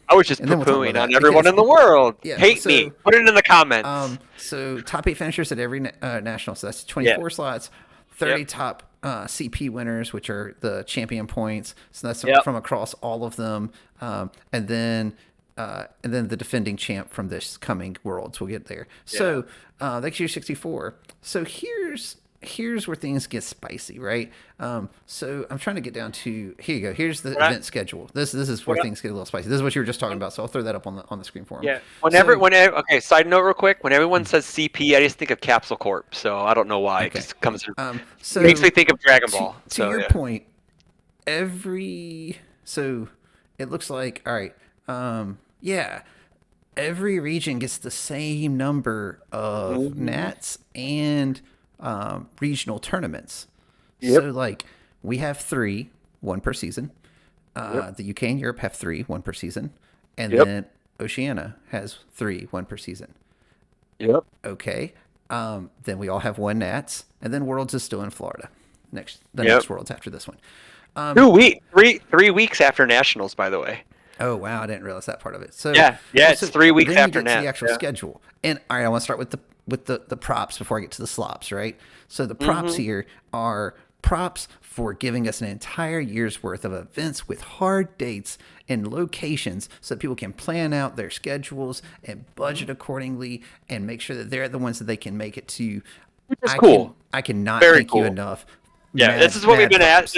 [SPEAKER 2] I was just
[SPEAKER 1] And then we'll talk about
[SPEAKER 2] poo-pooing on
[SPEAKER 1] that
[SPEAKER 2] everyone
[SPEAKER 1] because,
[SPEAKER 2] in the world.
[SPEAKER 1] yeah.
[SPEAKER 2] Hate me.
[SPEAKER 1] So
[SPEAKER 2] Put it in the comments.
[SPEAKER 1] so top 8 finishers at every national. So that's
[SPEAKER 2] Yeah.
[SPEAKER 1] 24 slots. 30
[SPEAKER 2] Yep.
[SPEAKER 1] top CP winners, which are the champion points. So that's
[SPEAKER 2] Yep.
[SPEAKER 1] from across all of them. And then the defending champ from this coming Worlds. We'll get there. So that's your 64. So here's where things get spicy, right? So I'm trying to get down to, here you go. Here's the event schedule. This is where things get a little spicy. This is what you were just talking about. So I'll throw that up on the screen for them.
[SPEAKER 2] Yeah. Whenever, okay. Side note, real quick. When everyone says CP, I just think of Capsule Corp. So I don't know why. It just comes.
[SPEAKER 1] So
[SPEAKER 2] Makes me think of Dragon Ball.
[SPEAKER 1] To your point, so it looks like, all right, yeah, every region gets the same number of Nats and regional tournaments.
[SPEAKER 2] Yep.
[SPEAKER 1] So like we have 3, 1 per season. The UK and Europe have 3, 1 per season, and then Oceania has 3, 1 per season.
[SPEAKER 2] Yep.
[SPEAKER 1] Okay. Then we all have 1 Nats, and then Worlds is still in Florida. Next Worlds after this one.
[SPEAKER 2] 3 weeks after Nationals, by the way.
[SPEAKER 1] Oh wow, I didn't realize that part of it. So
[SPEAKER 2] it's 3 weeks
[SPEAKER 1] then
[SPEAKER 2] after
[SPEAKER 1] you get to the
[SPEAKER 2] Nats.
[SPEAKER 1] actual schedule. And all right, I want to start with the props before I get to the slops, right? So the props here are props for giving us an entire year's worth of events with hard dates and locations so that people can plan out their schedules and budget accordingly and make sure that they're the ones that they can make it to.
[SPEAKER 2] It's cool.
[SPEAKER 1] I cannot
[SPEAKER 2] Very
[SPEAKER 1] thank
[SPEAKER 2] cool.
[SPEAKER 1] you enough.
[SPEAKER 2] Yeah, this is what we've been at.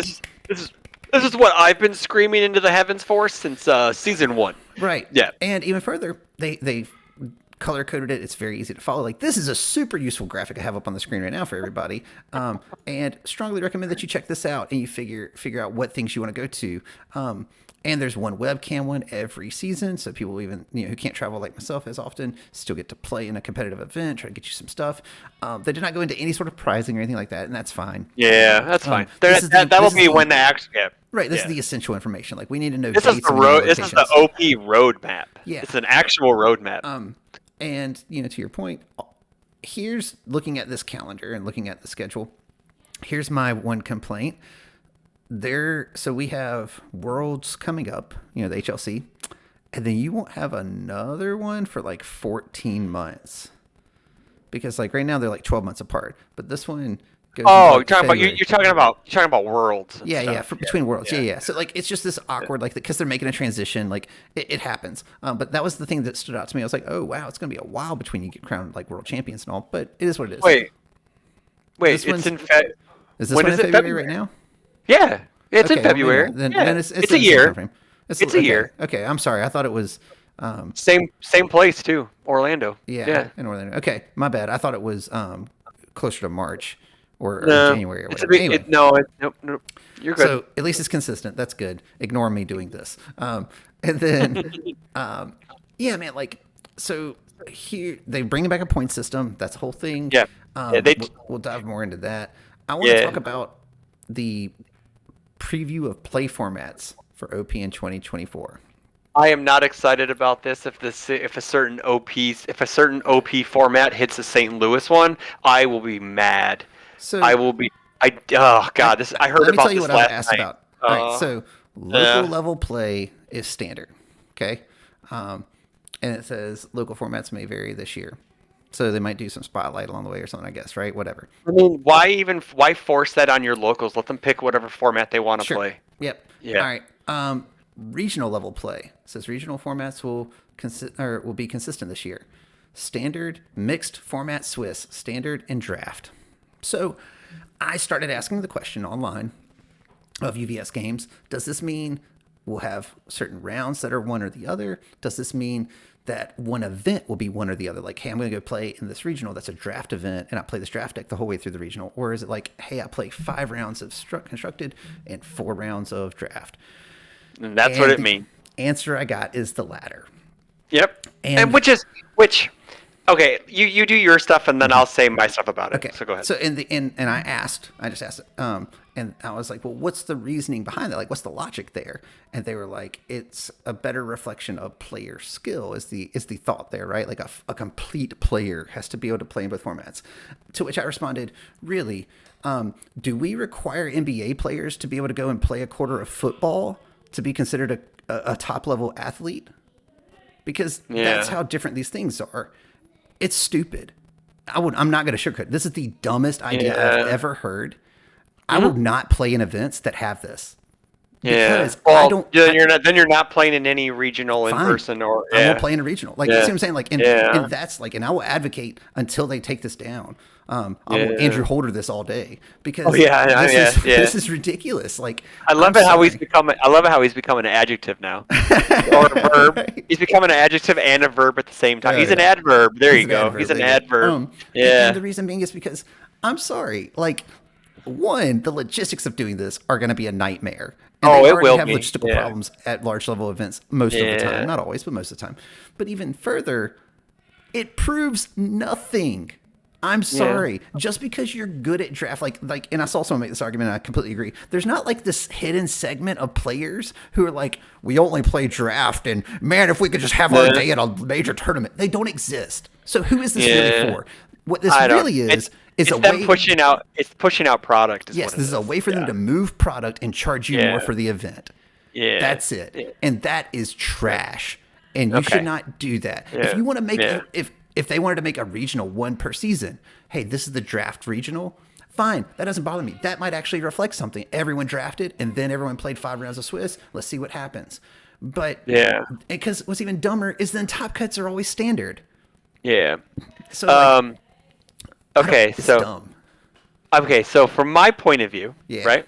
[SPEAKER 2] This is what I've been screaming into the heavens for since season 1.
[SPEAKER 1] Right.
[SPEAKER 2] Yeah.
[SPEAKER 1] And even further, they color coded it. It's very easy to follow. Like, this is a super useful graphic I have up on the screen right now for everybody. And strongly recommend that you check this out and you figure out what things you want to go to. And there's one webcam one every season, so people even who can't travel like myself as often still get to play in a competitive event, try to get you some stuff. They did not go into any sort of prizing or anything like that, and that's fine.
[SPEAKER 2] Yeah, that's fine. That will be when the action. Yeah.
[SPEAKER 1] Right, this is the essential information. Like, we need to know.
[SPEAKER 2] This is the road. This is the OP roadmap.
[SPEAKER 1] Yeah,
[SPEAKER 2] it's an actual roadmap.
[SPEAKER 1] And to your point, here's looking at this calendar and looking at the schedule. Here's my one complaint. So we have Worlds coming up, the HLC, and then you won't have another one for like 14 months. Because like right now they're like 12 months apart, but this one goes
[SPEAKER 2] you're talking about Worlds.
[SPEAKER 1] Between Worlds. Yeah. So like it's just this awkward, like, because they're making a transition, like it happens. But that was the thing that stood out to me. I was like, oh wow, it's gonna be a while between you get crowned like world champions and all, but it is what it is.
[SPEAKER 2] Wait, it's in February.
[SPEAKER 1] Is this one in February right now?
[SPEAKER 2] Yeah, it's in February.
[SPEAKER 1] Then it's
[SPEAKER 2] a year. It's a year.
[SPEAKER 1] Okay, I'm sorry. I thought it was
[SPEAKER 2] same place too, Orlando.
[SPEAKER 1] Yeah, in Orlando. Okay, my bad. I thought it was closer to March or January or whatever. Anyway.
[SPEAKER 2] Nope. You're good.
[SPEAKER 1] So at least it's consistent. That's good. Ignore me doing this. And then, yeah, man. Like, so here they bring back a point system. That's the whole thing.
[SPEAKER 2] Yeah.
[SPEAKER 1] We'll dive more into that. I want to talk about the preview of play formats for OP in 2024.
[SPEAKER 2] I am not excited about this. If a certain OP format hits the St. Louis one, I will be mad.
[SPEAKER 1] So
[SPEAKER 2] I will be. I heard about this last night.
[SPEAKER 1] Let me tell you what I would ask about. All right, so local level play is standard, okay, and it says local formats may vary this year. So they might do some spotlight along the way or something, I guess, right? Whatever.
[SPEAKER 2] I mean, why force that on your locals? Let them pick whatever format they want to play.
[SPEAKER 1] Yep.
[SPEAKER 2] Yeah.
[SPEAKER 1] All right. Regional level play. It says regional formats will be consistent this year. Standard, mixed format Swiss, standard, and draft. So I started asking the question online of UVS games. Does this mean we'll have certain rounds that are one or the other? Does this mean that one event will be one or the other. Like, hey, I'm going to go play in this regional that's a draft event, and I play this draft deck the whole way through the regional? Or is it like, hey, I play 5 rounds of constructed and 4 rounds of draft?
[SPEAKER 2] And that's what it means.
[SPEAKER 1] Answer I got is the latter.
[SPEAKER 2] Yep. And which okay, you do your stuff and then I'll say my stuff about it.
[SPEAKER 1] Okay.
[SPEAKER 2] So go ahead.
[SPEAKER 1] So and I just asked it, and I was like, well, what's the reasoning behind that? Like, what's the logic there? And they were like, it's a better reflection of player skill is the thought there, right? Like a complete player has to be able to play in both formats. To which I responded, really, do we require NBA players to be able to go and play a quarter of football to be considered a top level athlete? Because that's how different these things are. It's stupid. I'm not going to sugarcoat it. This is the dumbest idea I've ever heard. I will not play in events that have this.
[SPEAKER 2] Because you're not playing in any regional in person or.
[SPEAKER 1] I won't play in a regional. Like that's what I'm saying. Like and that's like, and I will advocate until they take this down. I will Andrew Holder this all day because this is ridiculous. Like
[SPEAKER 2] I love it how he's become an adjective now or a verb. Right? He's becoming an adjective and a verb at the same time. He's an adverb. There you go. He's an adverb.
[SPEAKER 1] And the reason being is because I'm sorry. Like one, the logistics of doing this are going to be a nightmare. And they already have logistical problems at large level events most of the time. Not always, but most of the time. But even further, it proves nothing. I'm sorry. Just because you're good at draft, like, and I saw someone make this argument, and I completely agree. There's not like this hidden segment of players who are like, we only play draft, and man, if we could just have our day at a major tournament. They don't exist. So who is this really for? What this really is a way
[SPEAKER 2] pushing out. It's pushing out product.
[SPEAKER 1] Yes, this is a way for them to move product and charge you more for the event. Yeah, that's it. Yeah. And that is trash. And you should not do that. Yeah. If you want to make if they wanted to make a regional one per season, hey, this is the draft regional. Fine, that doesn't bother me. That might actually reflect something. Everyone drafted, and then everyone played 5 rounds of Swiss. Let's see what happens. But because what's even dumber is then top cuts are always standard.
[SPEAKER 2] Yeah.
[SPEAKER 1] So dumb.
[SPEAKER 2] Okay, so from my point of view, right?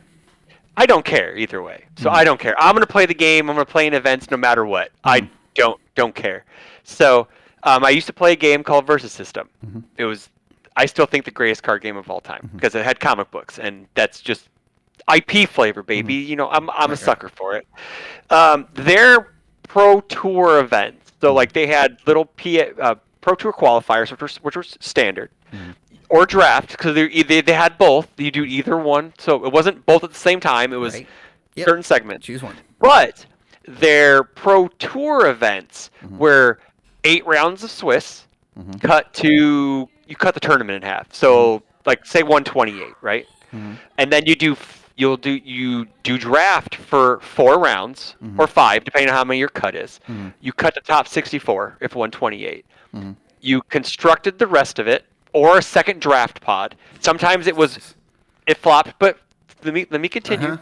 [SPEAKER 2] I don't care either way. So I don't care. I'm going to play the game. I'm going to play in events no matter what. I don't care. So I used to play a game called Versus System. It was, I still think, the greatest card game of all time because it had comic books, and that's just IP flavor, baby. You know, I'm a sucker for it. Their Pro Tour events, so like they had little Pro Tour qualifiers, which were standard, or draft, because they had both. You do either one, so it wasn't both at the same time. It was certain segments.
[SPEAKER 1] Choose one.
[SPEAKER 2] But their Pro Tour events were 8 rounds of Swiss, cut the tournament in half. So like say 128, right? And then you do draft for 4 rounds or 5, depending on how many your cut is. You cut the top 64 if 128. You constructed the rest of it, or a second draft pod. Sometimes it flopped, but let me continue.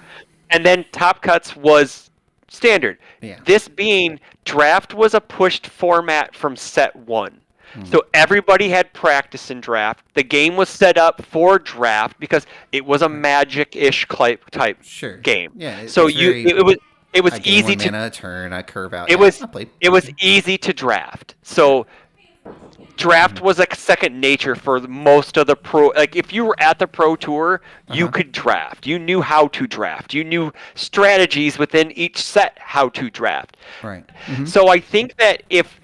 [SPEAKER 2] And then top cuts was standard. This being draft was a pushed format from set 1. So everybody had practice in draft. The game was set up for draft because it was a magic-ish type game. Yeah. So it was easy to
[SPEAKER 1] mana, turn, I curve out.
[SPEAKER 2] It was easy to draft. So draft was like second nature for most of the pro. Like if you were at the Pro Tour, you could draft. You knew how to draft. You knew strategies within each set how to draft.
[SPEAKER 1] Right.
[SPEAKER 2] So I think that if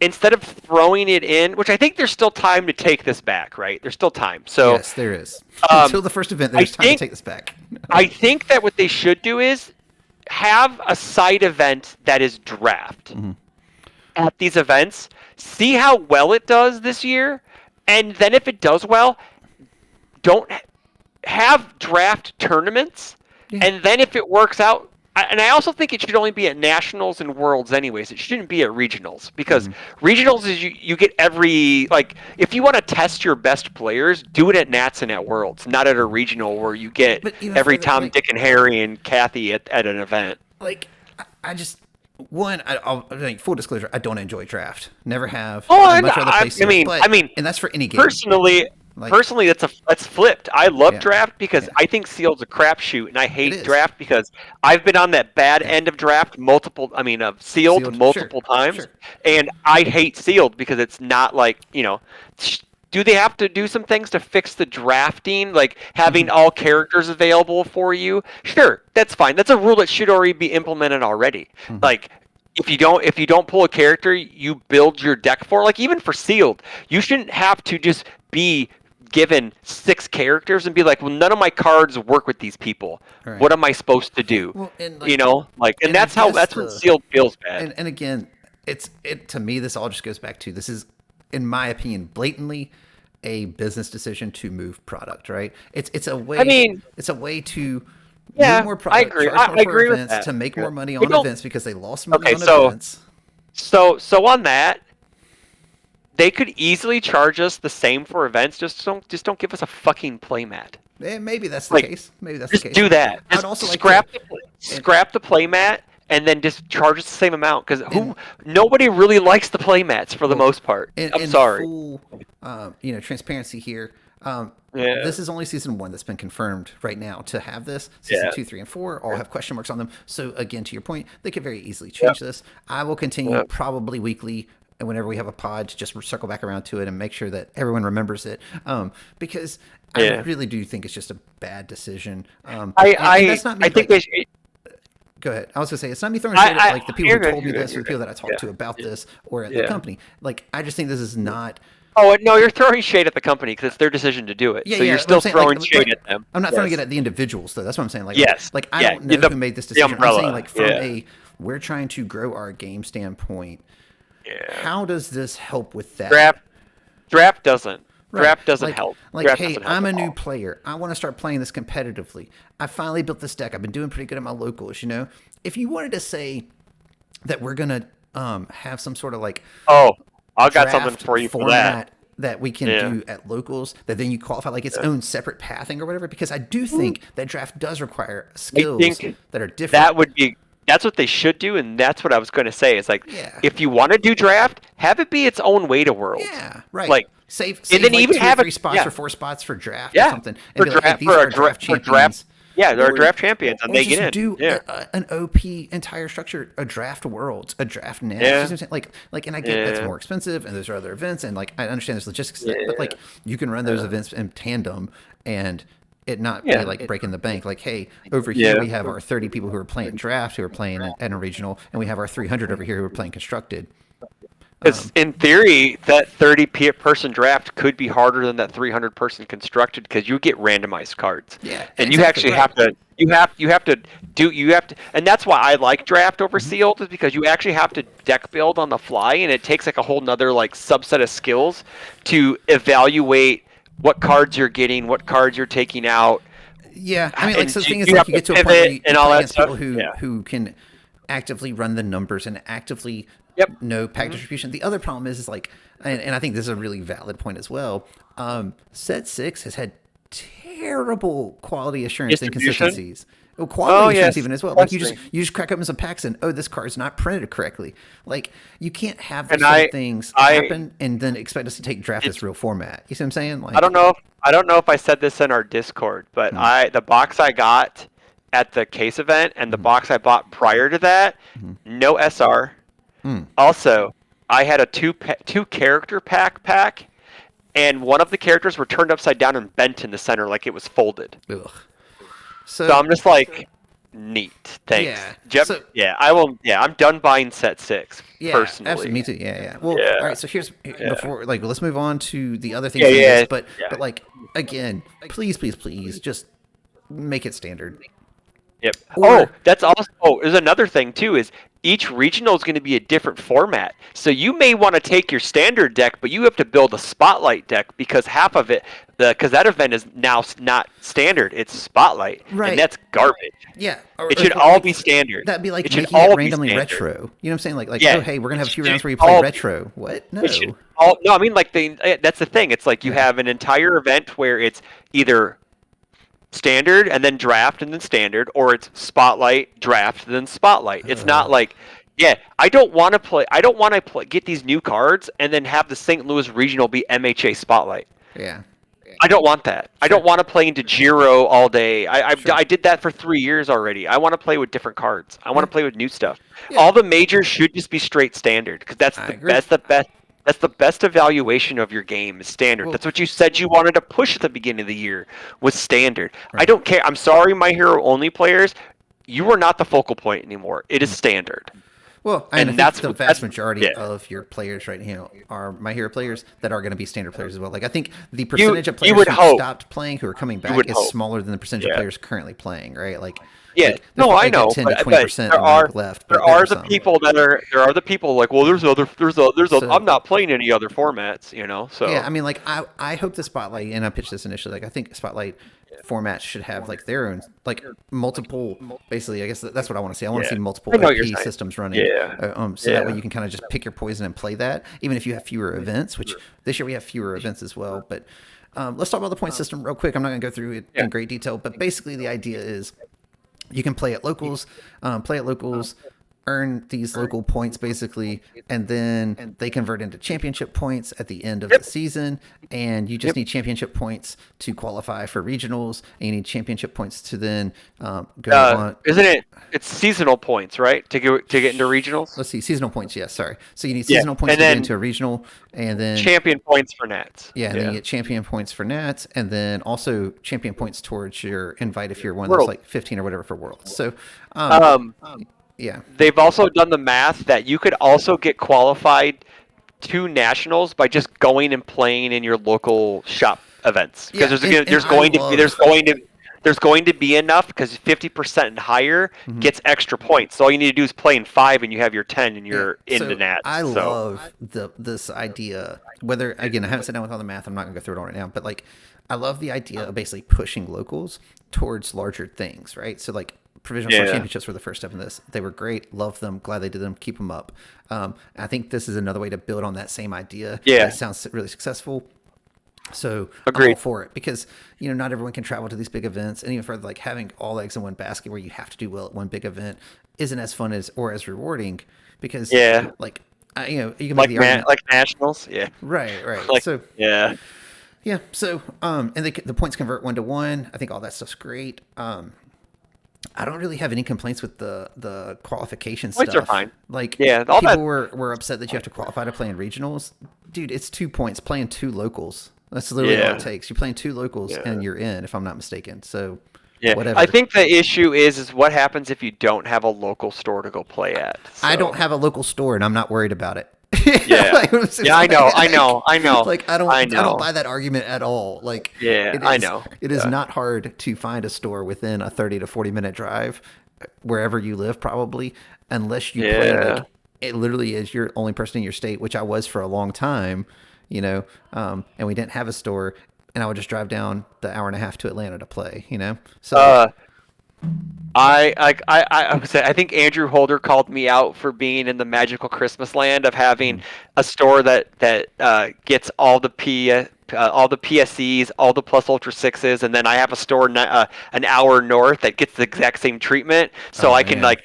[SPEAKER 2] instead of throwing it in, which I think there's still time to take this back, right? There's still time. So
[SPEAKER 1] yes, there is. Until the first event, there's time to take this back.
[SPEAKER 2] I think that what they should do is have a side event that is draft at these events. See how well it does this year, and then if it does well, don't have draft tournaments, and then if it works out, and I also think it should only be at nationals and worlds anyways. It shouldn't be at regionals, because regionals is you get every, like, if you want to test your best players, do it at nats and at worlds, not at a regional where you get every Tom, Dick, and Harry and Kathy at an event.
[SPEAKER 1] Like, I just... One, full disclosure, I don't enjoy draft. Never have.
[SPEAKER 2] Oh, I mean,
[SPEAKER 1] and that's for any game.
[SPEAKER 2] Personally,
[SPEAKER 1] Like
[SPEAKER 2] personally, that's flipped. I love
[SPEAKER 1] yeah,
[SPEAKER 2] draft because
[SPEAKER 1] yeah,
[SPEAKER 2] I think sealed's a crapshoot, and I
[SPEAKER 1] it
[SPEAKER 2] hate
[SPEAKER 1] is.
[SPEAKER 2] draft because I've been on that bad
[SPEAKER 1] Yeah,
[SPEAKER 2] end of draft multiple. I mean, of sealed
[SPEAKER 1] sealed. Sure,
[SPEAKER 2] multiple times,
[SPEAKER 1] sure.
[SPEAKER 2] and I hate sealed because it's not like Do they have to do some things to fix the drafting, like
[SPEAKER 1] Hmm.
[SPEAKER 2] having all characters available for you? Sure, that's fine. That's a rule that should already be implemented already.
[SPEAKER 1] Hmm.
[SPEAKER 2] Like if you don't pull a character you build your deck for, like even for sealed, you shouldn't have to just be given 6 characters and be like, well, none of my cards work with these people.
[SPEAKER 1] All right.
[SPEAKER 2] What am I supposed to do?
[SPEAKER 1] Well, and
[SPEAKER 2] And
[SPEAKER 1] and I
[SPEAKER 2] that's how
[SPEAKER 1] guess
[SPEAKER 2] that's when sealed feels bad.
[SPEAKER 1] and again, it to me. This all just goes back to this is, in my opinion, blatantly a business decision to move product. Right? It's a
[SPEAKER 2] I
[SPEAKER 1] way.
[SPEAKER 2] mean,
[SPEAKER 1] It's a way to move
[SPEAKER 2] yeah,
[SPEAKER 1] more
[SPEAKER 2] I
[SPEAKER 1] product,
[SPEAKER 2] agree.
[SPEAKER 1] charge more
[SPEAKER 2] I
[SPEAKER 1] for
[SPEAKER 2] agree with
[SPEAKER 1] events,
[SPEAKER 2] that.
[SPEAKER 1] to make
[SPEAKER 2] Yeah.
[SPEAKER 1] more money
[SPEAKER 2] They
[SPEAKER 1] on
[SPEAKER 2] don't.
[SPEAKER 1] events because they lost money
[SPEAKER 2] Okay,
[SPEAKER 1] on events.
[SPEAKER 2] so on that, they could easily charge us the same for events. Just don't give us a fucking playmat.
[SPEAKER 1] Maybe that's the
[SPEAKER 2] Like,
[SPEAKER 1] case. Maybe that's the
[SPEAKER 2] just
[SPEAKER 1] case.
[SPEAKER 2] do that.
[SPEAKER 1] I would
[SPEAKER 2] Just
[SPEAKER 1] also like to. And,
[SPEAKER 2] scrap the playmat and then just charge us the same amount because
[SPEAKER 1] and
[SPEAKER 2] nobody really likes the playmats for the
[SPEAKER 1] well,
[SPEAKER 2] most part. I'm
[SPEAKER 1] in
[SPEAKER 2] sorry.
[SPEAKER 1] full, transparency here.
[SPEAKER 2] Yeah.
[SPEAKER 1] This is only season 1 that's been confirmed right now to have this. Season
[SPEAKER 2] Yeah.
[SPEAKER 1] 2, 3, and 4 all have question marks on them. So again, to your point, they could very easily
[SPEAKER 2] Yep.
[SPEAKER 1] change this. I will continue
[SPEAKER 2] Yep.
[SPEAKER 1] probably weekly, and whenever we have a pod, to just circle back around to it and make sure that everyone remembers it. Because I
[SPEAKER 2] Yeah.
[SPEAKER 1] really do think it's just a bad decision. And
[SPEAKER 2] I
[SPEAKER 1] that's not
[SPEAKER 2] I
[SPEAKER 1] me
[SPEAKER 2] think
[SPEAKER 1] like.
[SPEAKER 2] they should.
[SPEAKER 1] Go ahead. I was gonna say it's not me throwing shade at like the people who
[SPEAKER 2] You're good.
[SPEAKER 1] told me
[SPEAKER 2] You're good.
[SPEAKER 1] this or
[SPEAKER 2] You're
[SPEAKER 1] the people
[SPEAKER 2] good.
[SPEAKER 1] that I talked to about
[SPEAKER 2] Yeah.
[SPEAKER 1] this or at the
[SPEAKER 2] Yeah.
[SPEAKER 1] company. Like I just think this is not.
[SPEAKER 2] Oh no, you're throwing shade at the company because it's their decision to do it.
[SPEAKER 1] Yeah,
[SPEAKER 2] So
[SPEAKER 1] yeah.
[SPEAKER 2] you're
[SPEAKER 1] But
[SPEAKER 2] still
[SPEAKER 1] I'm saying
[SPEAKER 2] throwing shade at them.
[SPEAKER 1] I'm not throwing it
[SPEAKER 2] Yes.
[SPEAKER 1] at the individuals though. That's what I'm saying. Like,
[SPEAKER 2] Yes.
[SPEAKER 1] I
[SPEAKER 2] Yeah.
[SPEAKER 1] don't know
[SPEAKER 2] The
[SPEAKER 1] who made this decision. I'm
[SPEAKER 2] umbrella.
[SPEAKER 1] saying like from
[SPEAKER 2] Yeah.
[SPEAKER 1] we're trying to grow our game standpoint.
[SPEAKER 2] Yeah.
[SPEAKER 1] How does this help with that?
[SPEAKER 2] Draft draft doesn't.
[SPEAKER 1] Right.
[SPEAKER 2] Draft doesn't help. Draft
[SPEAKER 1] Hey,
[SPEAKER 2] doesn't help
[SPEAKER 1] I'm a
[SPEAKER 2] at
[SPEAKER 1] new
[SPEAKER 2] all.
[SPEAKER 1] player. I want to start playing this competitively. I finally built this deck. I've been doing pretty good at my locals. If you wanted to say that we're gonna have some sort of like
[SPEAKER 2] Oh, I got something
[SPEAKER 1] draft
[SPEAKER 2] for you for
[SPEAKER 1] format
[SPEAKER 2] that.
[SPEAKER 1] that we can
[SPEAKER 2] Yeah.
[SPEAKER 1] do at locals, that then you qualify like its own separate pathing or whatever, because I do think that draft does require
[SPEAKER 2] I
[SPEAKER 1] skills
[SPEAKER 2] think
[SPEAKER 1] that are different.
[SPEAKER 2] that's what they should do, and that's what I was going to say. Is like,
[SPEAKER 1] Yeah.
[SPEAKER 2] if you want to do draft, have it be its own way to world.
[SPEAKER 1] Yeah, right.
[SPEAKER 2] Like,
[SPEAKER 1] Save
[SPEAKER 2] then
[SPEAKER 1] like
[SPEAKER 2] even
[SPEAKER 1] 2 or
[SPEAKER 2] have
[SPEAKER 1] 3
[SPEAKER 2] it.
[SPEAKER 1] spots
[SPEAKER 2] Yeah.
[SPEAKER 1] or 4 spots for draft or
[SPEAKER 2] Yeah.
[SPEAKER 1] something, and
[SPEAKER 2] For
[SPEAKER 1] be like, hey,
[SPEAKER 2] draft,
[SPEAKER 1] these are our draft
[SPEAKER 2] for draft.
[SPEAKER 1] champions.
[SPEAKER 2] Yeah, they're
[SPEAKER 1] Or,
[SPEAKER 2] draft champions, and
[SPEAKER 1] or
[SPEAKER 2] they
[SPEAKER 1] just
[SPEAKER 2] get in.
[SPEAKER 1] do
[SPEAKER 2] Yeah.
[SPEAKER 1] an OP entire structure, a draft worlds, a draft nest.
[SPEAKER 2] Yeah.
[SPEAKER 1] You know what I'm saying? Like, and I get that's
[SPEAKER 2] Yeah.
[SPEAKER 1] more expensive, and those are other events, and like I understand there's logistics, to that, but
[SPEAKER 2] Yeah.
[SPEAKER 1] like you can run those events in tandem, and it not be
[SPEAKER 2] Yeah.
[SPEAKER 1] like breaking the bank. Like, hey, over here
[SPEAKER 2] Yeah.
[SPEAKER 1] we have our 30 people who are playing draft, who are playing at a regional, and we have our 300 over here who are playing constructed.
[SPEAKER 2] Because in theory, that 30-person draft could be harder than that 300-person constructed because you get randomized cards.
[SPEAKER 1] Yeah,
[SPEAKER 2] and you
[SPEAKER 1] exactly
[SPEAKER 2] actually
[SPEAKER 1] right.
[SPEAKER 2] have to. And that's why I like draft over sealed, is because you actually have to deck build on the fly, and it takes like a whole nother like subset of skills to evaluate what cards you're getting, what cards you're taking out.
[SPEAKER 1] Yeah, I mean, like,
[SPEAKER 2] And
[SPEAKER 1] so the
[SPEAKER 2] you-
[SPEAKER 1] thing is,
[SPEAKER 2] you
[SPEAKER 1] like,
[SPEAKER 2] have
[SPEAKER 1] you
[SPEAKER 2] to
[SPEAKER 1] get to a point
[SPEAKER 2] pivot
[SPEAKER 1] where you
[SPEAKER 2] and
[SPEAKER 1] play
[SPEAKER 2] all that
[SPEAKER 1] against people
[SPEAKER 2] stuff.
[SPEAKER 1] who
[SPEAKER 2] Yeah.
[SPEAKER 1] who can actively run the numbers and actively
[SPEAKER 2] Yep.
[SPEAKER 1] know pack distribution. The other problem is like, and I think this is a really valid point as well. Set 6 has had terrible quality assurance
[SPEAKER 2] Distribution?
[SPEAKER 1] inconsistencies. Well, quality assurance
[SPEAKER 2] yes.
[SPEAKER 1] even as well. Like you
[SPEAKER 2] Testing.
[SPEAKER 1] just crack open some packs and, oh, this card's not printed correctly. Like, you can't have
[SPEAKER 2] And
[SPEAKER 1] those sort
[SPEAKER 2] I-
[SPEAKER 1] of things
[SPEAKER 2] I-
[SPEAKER 1] happen and then expect us to take draft as real format. You see what I'm saying? Like,
[SPEAKER 2] I don't know if I said this in our Discord, but the box I got at the case event and the box I bought prior to that, no SR. Also, I had a two character pack, and one of the characters were turned upside down and bent in the center like it was folded.
[SPEAKER 1] Ugh.
[SPEAKER 2] So I'm just like, neat. Thanks.
[SPEAKER 1] Yeah. So-
[SPEAKER 2] I will. Yeah, I'm done buying set 6
[SPEAKER 1] Yeah,
[SPEAKER 2] personally.
[SPEAKER 1] absolutely. Me too. Yeah, yeah. Well,
[SPEAKER 2] Yeah.
[SPEAKER 1] all right. So here's before, like, let's move on to the other things.
[SPEAKER 2] Yeah,
[SPEAKER 1] in
[SPEAKER 2] yeah,
[SPEAKER 1] this, but
[SPEAKER 2] yeah.
[SPEAKER 1] like, again, please, just make it standard.
[SPEAKER 2] Yep.
[SPEAKER 1] Or-
[SPEAKER 2] That's also. Oh, there's another thing too. Is each regional is going to be a different format. So you may want to take your standard deck, but you have to build a spotlight deck because half of it, because that event is now not standard. It's spotlight,
[SPEAKER 1] Right.
[SPEAKER 2] and that's garbage.
[SPEAKER 1] Yeah.
[SPEAKER 2] It should all be standard.
[SPEAKER 1] That'd be like
[SPEAKER 2] it should
[SPEAKER 1] making
[SPEAKER 2] all
[SPEAKER 1] it
[SPEAKER 2] be
[SPEAKER 1] randomly
[SPEAKER 2] standard.
[SPEAKER 1] retro. You know what I'm saying? Like,
[SPEAKER 2] Yeah.
[SPEAKER 1] oh, hey, we're gonna have a few
[SPEAKER 2] It
[SPEAKER 1] rounds where you
[SPEAKER 2] should
[SPEAKER 1] play
[SPEAKER 2] all-
[SPEAKER 1] retro. What? No.
[SPEAKER 2] It should no, I mean like that's the thing. It's like you have an entire event where it's either standard and then draft and then standard, or it's spotlight, draft, then spotlight. It's not like, yeah, I don't want to get these new cards and then have the St. Louis regional be MHA spotlight.
[SPEAKER 1] Yeah.
[SPEAKER 2] I don't want that. I don't want to play into Jiro all day. I did that for 3 years already. I want to play with different cards. I want to play with new stuff.
[SPEAKER 1] Yeah.
[SPEAKER 2] All the majors should just be straight standard because that's
[SPEAKER 1] I
[SPEAKER 2] the
[SPEAKER 1] agree.
[SPEAKER 2] best. The best. That's the best evaluation of your game is standard.
[SPEAKER 1] Well,
[SPEAKER 2] That's what you said you wanted to push at the beginning of the year was standard. I
[SPEAKER 1] right.
[SPEAKER 2] don't care. I'm sorry, My Hero only players. You are not the focal point anymore. It is standard.
[SPEAKER 1] Well,
[SPEAKER 2] And
[SPEAKER 1] I think
[SPEAKER 2] that's
[SPEAKER 1] the
[SPEAKER 2] what-
[SPEAKER 1] vast
[SPEAKER 2] that's-
[SPEAKER 1] majority
[SPEAKER 2] yeah.
[SPEAKER 1] of your players right now are My Hero players that are going to be standard players as well. Like I think the percentage of
[SPEAKER 2] you
[SPEAKER 1] players
[SPEAKER 2] would
[SPEAKER 1] who
[SPEAKER 2] hope.
[SPEAKER 1] stopped playing who are coming back
[SPEAKER 2] would
[SPEAKER 1] is
[SPEAKER 2] hope.
[SPEAKER 1] smaller than the percentage of
[SPEAKER 2] Yeah.
[SPEAKER 1] players currently playing, right? Like
[SPEAKER 2] Yeah,
[SPEAKER 1] like, there's
[SPEAKER 2] no,
[SPEAKER 1] probably
[SPEAKER 2] I
[SPEAKER 1] a good
[SPEAKER 2] know.
[SPEAKER 1] 10 to
[SPEAKER 2] but
[SPEAKER 1] 20%
[SPEAKER 2] there are
[SPEAKER 1] left.
[SPEAKER 2] there
[SPEAKER 1] But
[SPEAKER 2] are the
[SPEAKER 1] some.
[SPEAKER 2] people that are there are the people like, well,
[SPEAKER 1] So-
[SPEAKER 2] I'm not playing any other formats, So
[SPEAKER 1] Yeah, I mean, like I hope the Spotlight, and I pitched this initially. Like I think Spotlight formats should have like their own, like multiple. Basically, I guess that's what I want to see. I want to
[SPEAKER 2] Yeah.
[SPEAKER 1] see multiple
[SPEAKER 2] I know what
[SPEAKER 1] OP
[SPEAKER 2] you're saying.
[SPEAKER 1] systems running.
[SPEAKER 2] Yeah.
[SPEAKER 1] So that way
[SPEAKER 2] Yeah.
[SPEAKER 1] you can kind of just pick your poison and play that, even if you have fewer events. Which this year we have fewer events as well. But let's talk about the point system real quick. I'm not going to go through it
[SPEAKER 2] Yeah.
[SPEAKER 1] in great detail, but basically the idea is you can play at locals, earn these local points basically, and then they convert into championship points at the end of the season. And you just need championship points to qualify for regionals, and you need championship points to then go on.
[SPEAKER 2] Isn't it? It's seasonal points, right? To get into regionals.
[SPEAKER 1] Let's see, seasonal points. Yes, sorry. So you need
[SPEAKER 2] Yeah,
[SPEAKER 1] seasonal points
[SPEAKER 2] and
[SPEAKER 1] to get
[SPEAKER 2] then
[SPEAKER 1] into a regional, and then
[SPEAKER 2] Champion points for Nats.
[SPEAKER 1] yeah, and then you get champion points for Nats, and then also champion points towards your invite if you're one of
[SPEAKER 2] World.
[SPEAKER 1] those like 15 or whatever for Worlds. So yeah.
[SPEAKER 2] They've also done the math that you could also get qualified to nationals by just going and playing in your local shop events
[SPEAKER 1] Yeah,
[SPEAKER 2] because
[SPEAKER 1] and
[SPEAKER 2] there's
[SPEAKER 1] I
[SPEAKER 2] going to
[SPEAKER 1] love-
[SPEAKER 2] be there's going to be enough because 50% and higher gets extra points. So all you need to do is play in 5 and you have your 10 and you're in the Nats.
[SPEAKER 1] I
[SPEAKER 2] So,
[SPEAKER 1] love this idea. Whether again, I haven't sat down with all the math. I'm not gonna go through it all right now. But like, I love the idea of basically pushing locals towards larger things, right? So like, provisional Star
[SPEAKER 2] Yeah.
[SPEAKER 1] championships were the first step in this. They were great. Love them. Glad they did them. Keep them up. I think this is another way to build on that same idea.
[SPEAKER 2] Yeah.
[SPEAKER 1] It sounds really successful. So I'm
[SPEAKER 2] Agreed.
[SPEAKER 1] all for it because not everyone can travel to these big events, and even for like having all eggs in one basket where you have to do well at one big event isn't as fun as or as rewarding because
[SPEAKER 2] Yeah.
[SPEAKER 1] like you can make
[SPEAKER 2] like
[SPEAKER 1] the argument
[SPEAKER 2] like nationals, yeah.
[SPEAKER 1] right
[SPEAKER 2] Like
[SPEAKER 1] so
[SPEAKER 2] yeah.
[SPEAKER 1] yeah so and the points convert 1-to-1. I think all that stuff's great. I don't really have any complaints with the qualification
[SPEAKER 2] Points
[SPEAKER 1] stuff.
[SPEAKER 2] are fine.
[SPEAKER 1] Like,
[SPEAKER 2] Yeah, all
[SPEAKER 1] people
[SPEAKER 2] that-
[SPEAKER 1] were upset that you have to qualify to play in regionals. Dude, it's 2 points playing 2 locals. That's literally all
[SPEAKER 2] Yeah.
[SPEAKER 1] it takes. You're playing 2 locals
[SPEAKER 2] Yeah.
[SPEAKER 1] and you're in, if I'm not mistaken. So,
[SPEAKER 2] Yeah,
[SPEAKER 1] whatever.
[SPEAKER 2] I think the issue is what happens if you don't have a local store to go play at.
[SPEAKER 1] I
[SPEAKER 2] So-
[SPEAKER 1] don't have a local store, and I'm not worried about it.
[SPEAKER 2] Yeah.
[SPEAKER 1] Like, it's just
[SPEAKER 2] Yeah, I know.
[SPEAKER 1] Like I
[SPEAKER 2] I
[SPEAKER 1] don't
[SPEAKER 2] know.
[SPEAKER 1] buy that argument at all. Like
[SPEAKER 2] Yeah,
[SPEAKER 1] it
[SPEAKER 2] I
[SPEAKER 1] is-
[SPEAKER 2] know.
[SPEAKER 1] It is
[SPEAKER 2] Yeah.
[SPEAKER 1] not hard to find a store within a 30 to 40 minute drive wherever you live, probably, unless you play
[SPEAKER 2] Yeah.
[SPEAKER 1] like it literally is you're only person in your state, which I was for a long time, and we didn't have a store, and I would just drive down the hour and a half to Atlanta to play, So
[SPEAKER 2] I would say I think Andrew Holder called me out for being in the magical Christmas land of having a store that gets all the PSEs, all the plus Ultra Sixes, and then I have a store an hour north that gets the exact same treatment. So
[SPEAKER 1] Oh,
[SPEAKER 2] I can
[SPEAKER 1] man.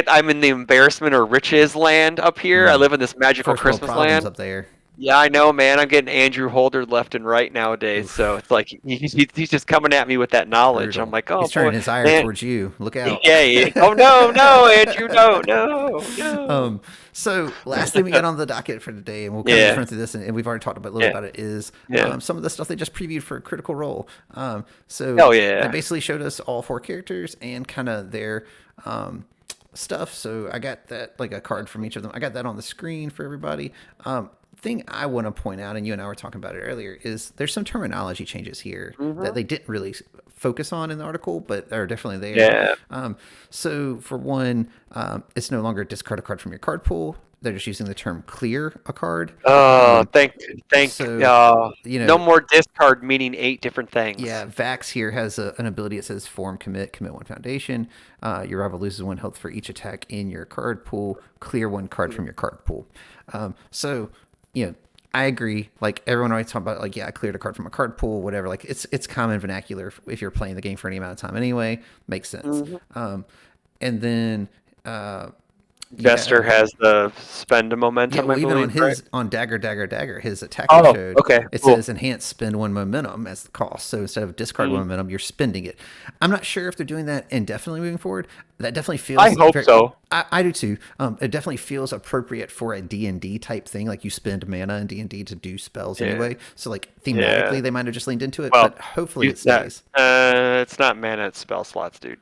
[SPEAKER 2] I'm in the embarrassment or riches land up here. I live in this magical
[SPEAKER 1] first world
[SPEAKER 2] Christmas
[SPEAKER 1] problems
[SPEAKER 2] land.
[SPEAKER 1] up there.
[SPEAKER 2] Yeah, I know, man. I'm getting Andrew Holder left and right nowadays, so it's like he's just coming at me with that knowledge.
[SPEAKER 1] Brutal.
[SPEAKER 2] I'm like, oh,
[SPEAKER 1] He's turning
[SPEAKER 2] boy,
[SPEAKER 1] his ire
[SPEAKER 2] man.
[SPEAKER 1] towards you. Look out.
[SPEAKER 2] Yeah. Oh no, Andrew, no.
[SPEAKER 1] So last thing we got on the docket for today, and we'll kind of
[SPEAKER 2] Yeah.
[SPEAKER 1] just run through this, and we've already talked about a little
[SPEAKER 2] Yeah.
[SPEAKER 1] about it, is
[SPEAKER 2] Yeah.
[SPEAKER 1] some of the stuff they just previewed for Critical Role. So
[SPEAKER 2] Hell yeah.
[SPEAKER 1] they basically showed us all 4 characters and kind of their stuff. So I got that, like a card from each of them. I got that on the screen for everybody. Thing I want to point out, and you and I were talking about it earlier, is there's some terminology changes here that they didn't really focus on in the article, but are definitely there.
[SPEAKER 2] Yeah.
[SPEAKER 1] So for one, it's no longer discard a card from your card pool. They're just using the term clear a card.
[SPEAKER 2] Oh, thank.
[SPEAKER 1] so,
[SPEAKER 2] No more discard meaning 8 different things.
[SPEAKER 1] Yeah, Vax here has an ability that says form, commit 1 foundation. Your rival loses 1 health for each attack in your card pool. Clear 1 card from your card pool. I agree. Like everyone always talk about, like, yeah, I cleared a card from a card pool, whatever. Like it's common vernacular if you're playing the game for any amount of time anyway. Makes sense. And then
[SPEAKER 2] Jester has the spend a
[SPEAKER 1] Yeah,
[SPEAKER 2] momentum, I
[SPEAKER 1] well, even on
[SPEAKER 2] believe, right?
[SPEAKER 1] his on Dagger, his attack I
[SPEAKER 2] Oh,
[SPEAKER 1] showed,
[SPEAKER 2] okay,
[SPEAKER 1] it
[SPEAKER 2] cool.
[SPEAKER 1] says enhance spend one momentum as the cost. So instead of discard one momentum, you're spending it. I'm not sure if they're doing that indefinitely moving forward. That definitely
[SPEAKER 2] I
[SPEAKER 1] feels
[SPEAKER 2] hope
[SPEAKER 1] very.
[SPEAKER 2] so.
[SPEAKER 1] I do too. It definitely feels appropriate for a D&D type thing. Like you spend mana in D&D to do spells
[SPEAKER 2] Yeah,
[SPEAKER 1] anyway. So like
[SPEAKER 2] yeah.
[SPEAKER 1] thematically, they might have just leaned into it,
[SPEAKER 2] Well,
[SPEAKER 1] but hopefully
[SPEAKER 2] you
[SPEAKER 1] it
[SPEAKER 2] that
[SPEAKER 1] stays.
[SPEAKER 2] it's not mana, it's spell slots, dude.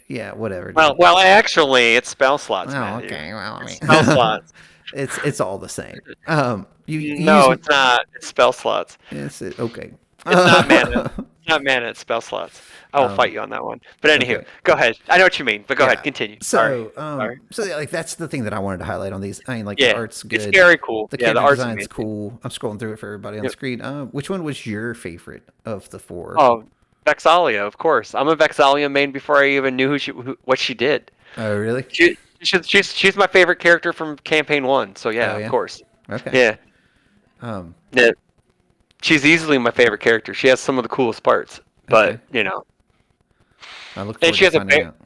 [SPEAKER 1] Yeah, whatever,
[SPEAKER 2] Well,
[SPEAKER 1] dude.
[SPEAKER 2] well, actually, it's spell slots,
[SPEAKER 1] Oh,
[SPEAKER 2] Matthew.
[SPEAKER 1] okay. Well, I
[SPEAKER 2] It's
[SPEAKER 1] mean,
[SPEAKER 2] spell slots.
[SPEAKER 1] it's all the same. You use
[SPEAKER 2] No, it's not. It's spell slots.
[SPEAKER 1] okay.
[SPEAKER 2] It's not mana. It's not mana. It's spell slots. I will fight you on that one. But anywho,
[SPEAKER 1] Okay.
[SPEAKER 2] go ahead. I know what you mean, but go ahead.
[SPEAKER 1] Yeah.
[SPEAKER 2] Continue. Sorry.
[SPEAKER 1] So,
[SPEAKER 2] Sorry.
[SPEAKER 1] yeah, like that's the thing that I wanted to highlight on these. I mean, like the
[SPEAKER 2] Yeah,
[SPEAKER 1] art's
[SPEAKER 2] it's
[SPEAKER 1] good,
[SPEAKER 2] very cool.
[SPEAKER 1] the
[SPEAKER 2] Yeah, the
[SPEAKER 1] character
[SPEAKER 2] art's
[SPEAKER 1] design's
[SPEAKER 2] amazing.
[SPEAKER 1] cool. I'm scrolling through it for everybody on the
[SPEAKER 2] Yep.
[SPEAKER 1] screen. Which one was your favorite of the four?
[SPEAKER 2] Oh, Vexalia, of course. I'm a Vexalia main before I even knew what she did.
[SPEAKER 1] Oh, really?
[SPEAKER 2] She's my favorite character from campaign 1. So yeah,
[SPEAKER 1] Oh,
[SPEAKER 2] of
[SPEAKER 1] yeah.
[SPEAKER 2] course.
[SPEAKER 1] Okay.
[SPEAKER 2] Yeah.
[SPEAKER 1] Um.
[SPEAKER 2] Yeah. She's easily my favorite character. She has some of the coolest parts,
[SPEAKER 1] Okay.
[SPEAKER 2] but you know,
[SPEAKER 1] I look
[SPEAKER 2] and
[SPEAKER 1] forward
[SPEAKER 2] she
[SPEAKER 1] to
[SPEAKER 2] has a
[SPEAKER 1] finding
[SPEAKER 2] bear,
[SPEAKER 1] out.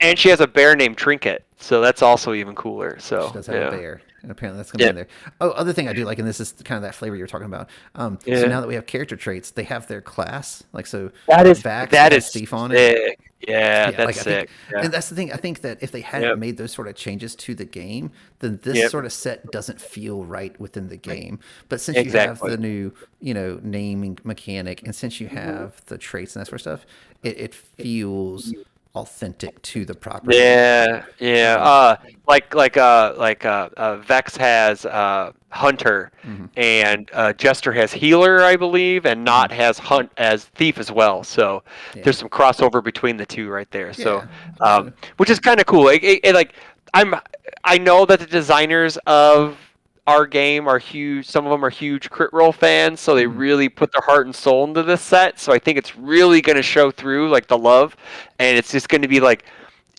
[SPEAKER 2] and she has a bear named Trinket, so that's also even cooler.
[SPEAKER 1] She
[SPEAKER 2] So
[SPEAKER 1] does have a
[SPEAKER 2] yeah,
[SPEAKER 1] bear, and apparently that's going to be
[SPEAKER 2] yeah,
[SPEAKER 1] in there. Oh, other thing I do like, and this is kind of that flavor you were talking about. So
[SPEAKER 2] yeah.
[SPEAKER 1] now that we have character traits, they have their class. Like so,
[SPEAKER 2] That is
[SPEAKER 1] Vax
[SPEAKER 2] that
[SPEAKER 1] has
[SPEAKER 2] is
[SPEAKER 1] Thief on it.
[SPEAKER 2] sick. Yeah,
[SPEAKER 1] Yeah,
[SPEAKER 2] that's
[SPEAKER 1] like I think,
[SPEAKER 2] sick. Yeah.
[SPEAKER 1] and that's the thing. I think that if they hadn't
[SPEAKER 2] Yep.
[SPEAKER 1] made those sort of changes to the game, then this
[SPEAKER 2] Yep.
[SPEAKER 1] sort of set doesn't feel right within the game. But since you have
[SPEAKER 2] Exactly.
[SPEAKER 1] the new, naming mechanic, and since you have the traits and that sort of stuff, it feels authentic to the property.
[SPEAKER 2] Yeah, yeah.
[SPEAKER 1] Um,
[SPEAKER 2] Vex has Hunter,
[SPEAKER 1] hmm
[SPEAKER 2] and Jester has Healer, I believe, and
[SPEAKER 1] hmm
[SPEAKER 2] Not has Hunt as Thief as well. So
[SPEAKER 1] Yeah,
[SPEAKER 2] there's some crossover between the two right there. So,
[SPEAKER 1] yeah. So
[SPEAKER 2] which is kind of cool. Like I'm, I know that the designers of our game are huge. Some of them are huge crit roll fans, so they
[SPEAKER 1] mhm.
[SPEAKER 2] really put their heart and soul into this set. So I think it's really going to show through, like the love, and it's just going to be like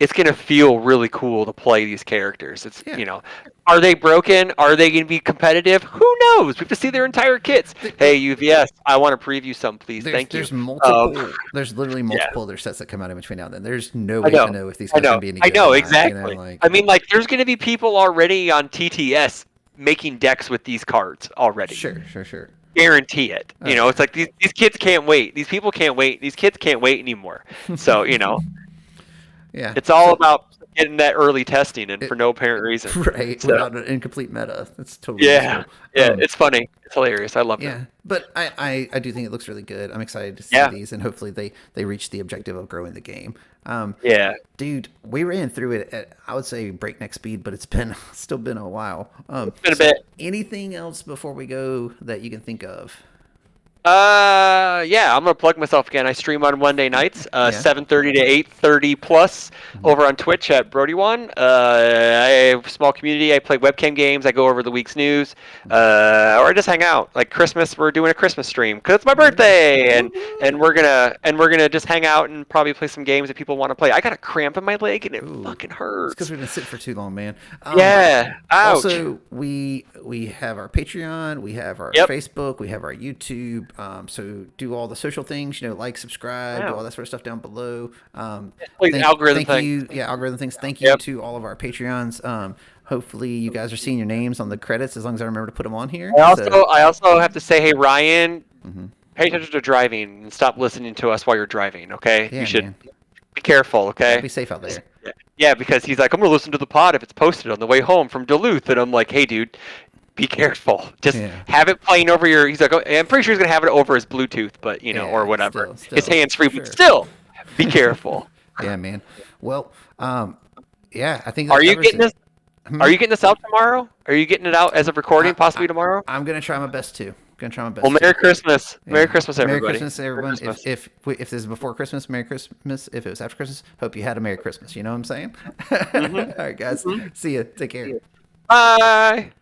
[SPEAKER 2] it's gonna feel really cool to play these characters. It's
[SPEAKER 1] Yeah.
[SPEAKER 2] are they broken? Are they gonna be competitive? Who knows? We have to see their entire kits. Hey UVS, I want to preview some, please.
[SPEAKER 1] There's
[SPEAKER 2] Thank you.
[SPEAKER 1] there's multiple
[SPEAKER 2] Um,
[SPEAKER 1] there's literally
[SPEAKER 2] yeah,
[SPEAKER 1] multiple other sets that come out in between now and then. There's no
[SPEAKER 2] I
[SPEAKER 1] way to
[SPEAKER 2] know,
[SPEAKER 1] know if these
[SPEAKER 2] I
[SPEAKER 1] guys are gonna
[SPEAKER 2] know,
[SPEAKER 1] be any
[SPEAKER 2] I
[SPEAKER 1] good or
[SPEAKER 2] know
[SPEAKER 1] not.
[SPEAKER 2] exactly.
[SPEAKER 1] Like
[SPEAKER 2] I mean, like, there's gonna be people already on TTS making decks with these cards already.
[SPEAKER 1] sure.
[SPEAKER 2] Guarantee it.
[SPEAKER 1] Oh yeah.
[SPEAKER 2] It's like these kids can't wait. These people can't wait. These kids can't wait anymore. So
[SPEAKER 1] Yeah.
[SPEAKER 2] it's all
[SPEAKER 1] So
[SPEAKER 2] about getting that early testing and for
[SPEAKER 1] it
[SPEAKER 2] no apparent reason.
[SPEAKER 1] right
[SPEAKER 2] So.
[SPEAKER 1] without an incomplete meta. That's totally
[SPEAKER 2] Yeah,
[SPEAKER 1] useful.
[SPEAKER 2] yeah, it's funny. It's hilarious. I loved it.
[SPEAKER 1] Yeah, but I do think it looks really good. I'm excited to see
[SPEAKER 2] Yeah,
[SPEAKER 1] these, and hopefully they reach the objective of growing the game.
[SPEAKER 2] yeah.
[SPEAKER 1] Dude, we ran through it at I would say breakneck speed, but it's been still been a while.
[SPEAKER 2] It's been a
[SPEAKER 1] So
[SPEAKER 2] bit.
[SPEAKER 1] anything else before we go that you can think of?
[SPEAKER 2] Yeah, I'm gonna plug myself again. I stream on Monday nights,
[SPEAKER 1] Yeah.
[SPEAKER 2] 7:30 to 8:30 plus,
[SPEAKER 1] hmm
[SPEAKER 2] over on Twitch at Brody One. I have a small community. I play webcam games. I go over the week's news, or I just hang out. Like Christmas, we're doing a Christmas stream because it's my birthday, and we're gonna just hang out and probably play some games that people want to play. I got a cramp in my leg and it
[SPEAKER 1] Ooh,
[SPEAKER 2] fucking
[SPEAKER 1] it's because
[SPEAKER 2] hurts.
[SPEAKER 1] we've been sitting for too long, man.
[SPEAKER 2] Yeah. Ouch.
[SPEAKER 1] Also, we have our Patreon, we have our
[SPEAKER 2] Yep.
[SPEAKER 1] Facebook, we have our YouTube. So do all the social things, like, subscribe, do all
[SPEAKER 2] Wow.
[SPEAKER 1] that sort of stuff down below.
[SPEAKER 2] Please, algorithm
[SPEAKER 1] Thank
[SPEAKER 2] thing.
[SPEAKER 1] you, yeah, algorithm things. Thank you
[SPEAKER 2] Yep.
[SPEAKER 1] to all of our Patreons. Hopefully, you guys are seeing your names on the credits as long as I remember to put them on here.
[SPEAKER 2] I
[SPEAKER 1] So,
[SPEAKER 2] also I also have to say, hey Ryan,
[SPEAKER 1] mhm.
[SPEAKER 2] pay attention to driving and stop listening to us while you're driving. Okay, you
[SPEAKER 1] Yeah,
[SPEAKER 2] should
[SPEAKER 1] man,
[SPEAKER 2] be careful.
[SPEAKER 1] yeah,
[SPEAKER 2] Okay.
[SPEAKER 1] be safe out there.
[SPEAKER 2] Yeah, because he's like, I'm gonna listen to the pod if it's posted on the way home from Duluth, and I'm like, hey dude, be careful. Just
[SPEAKER 1] Yeah,
[SPEAKER 2] have it playing over your. He's like, oh, I'm pretty sure he's gonna have it over his Bluetooth, but or
[SPEAKER 1] yeah,
[SPEAKER 2] whatever, his
[SPEAKER 1] still,
[SPEAKER 2] hands free, but
[SPEAKER 1] sure.
[SPEAKER 2] still, be careful.
[SPEAKER 1] Yeah, man. Well, yeah, I think that
[SPEAKER 2] Are you
[SPEAKER 1] covers
[SPEAKER 2] getting
[SPEAKER 1] it.
[SPEAKER 2] this?
[SPEAKER 1] Hmm?
[SPEAKER 2] Are you getting this out tomorrow? Are you getting it out as of recording,
[SPEAKER 1] I,
[SPEAKER 2] possibly tomorrow?
[SPEAKER 1] I'm gonna try my best to. Gonna try my
[SPEAKER 2] Well,
[SPEAKER 1] best to.
[SPEAKER 2] Merry Christmas. Merry
[SPEAKER 1] Yeah.
[SPEAKER 2] Christmas,
[SPEAKER 1] Merry
[SPEAKER 2] everybody.
[SPEAKER 1] Christmas,
[SPEAKER 2] Merry
[SPEAKER 1] everyone.
[SPEAKER 2] Christmas.
[SPEAKER 1] If this is before Christmas, Merry Christmas. If it was after Christmas, hope you had a Merry Christmas. You know what I'm saying?
[SPEAKER 2] Hmm.
[SPEAKER 1] All right, guys.
[SPEAKER 2] Hmm.
[SPEAKER 1] See you. Take care.
[SPEAKER 2] Bye.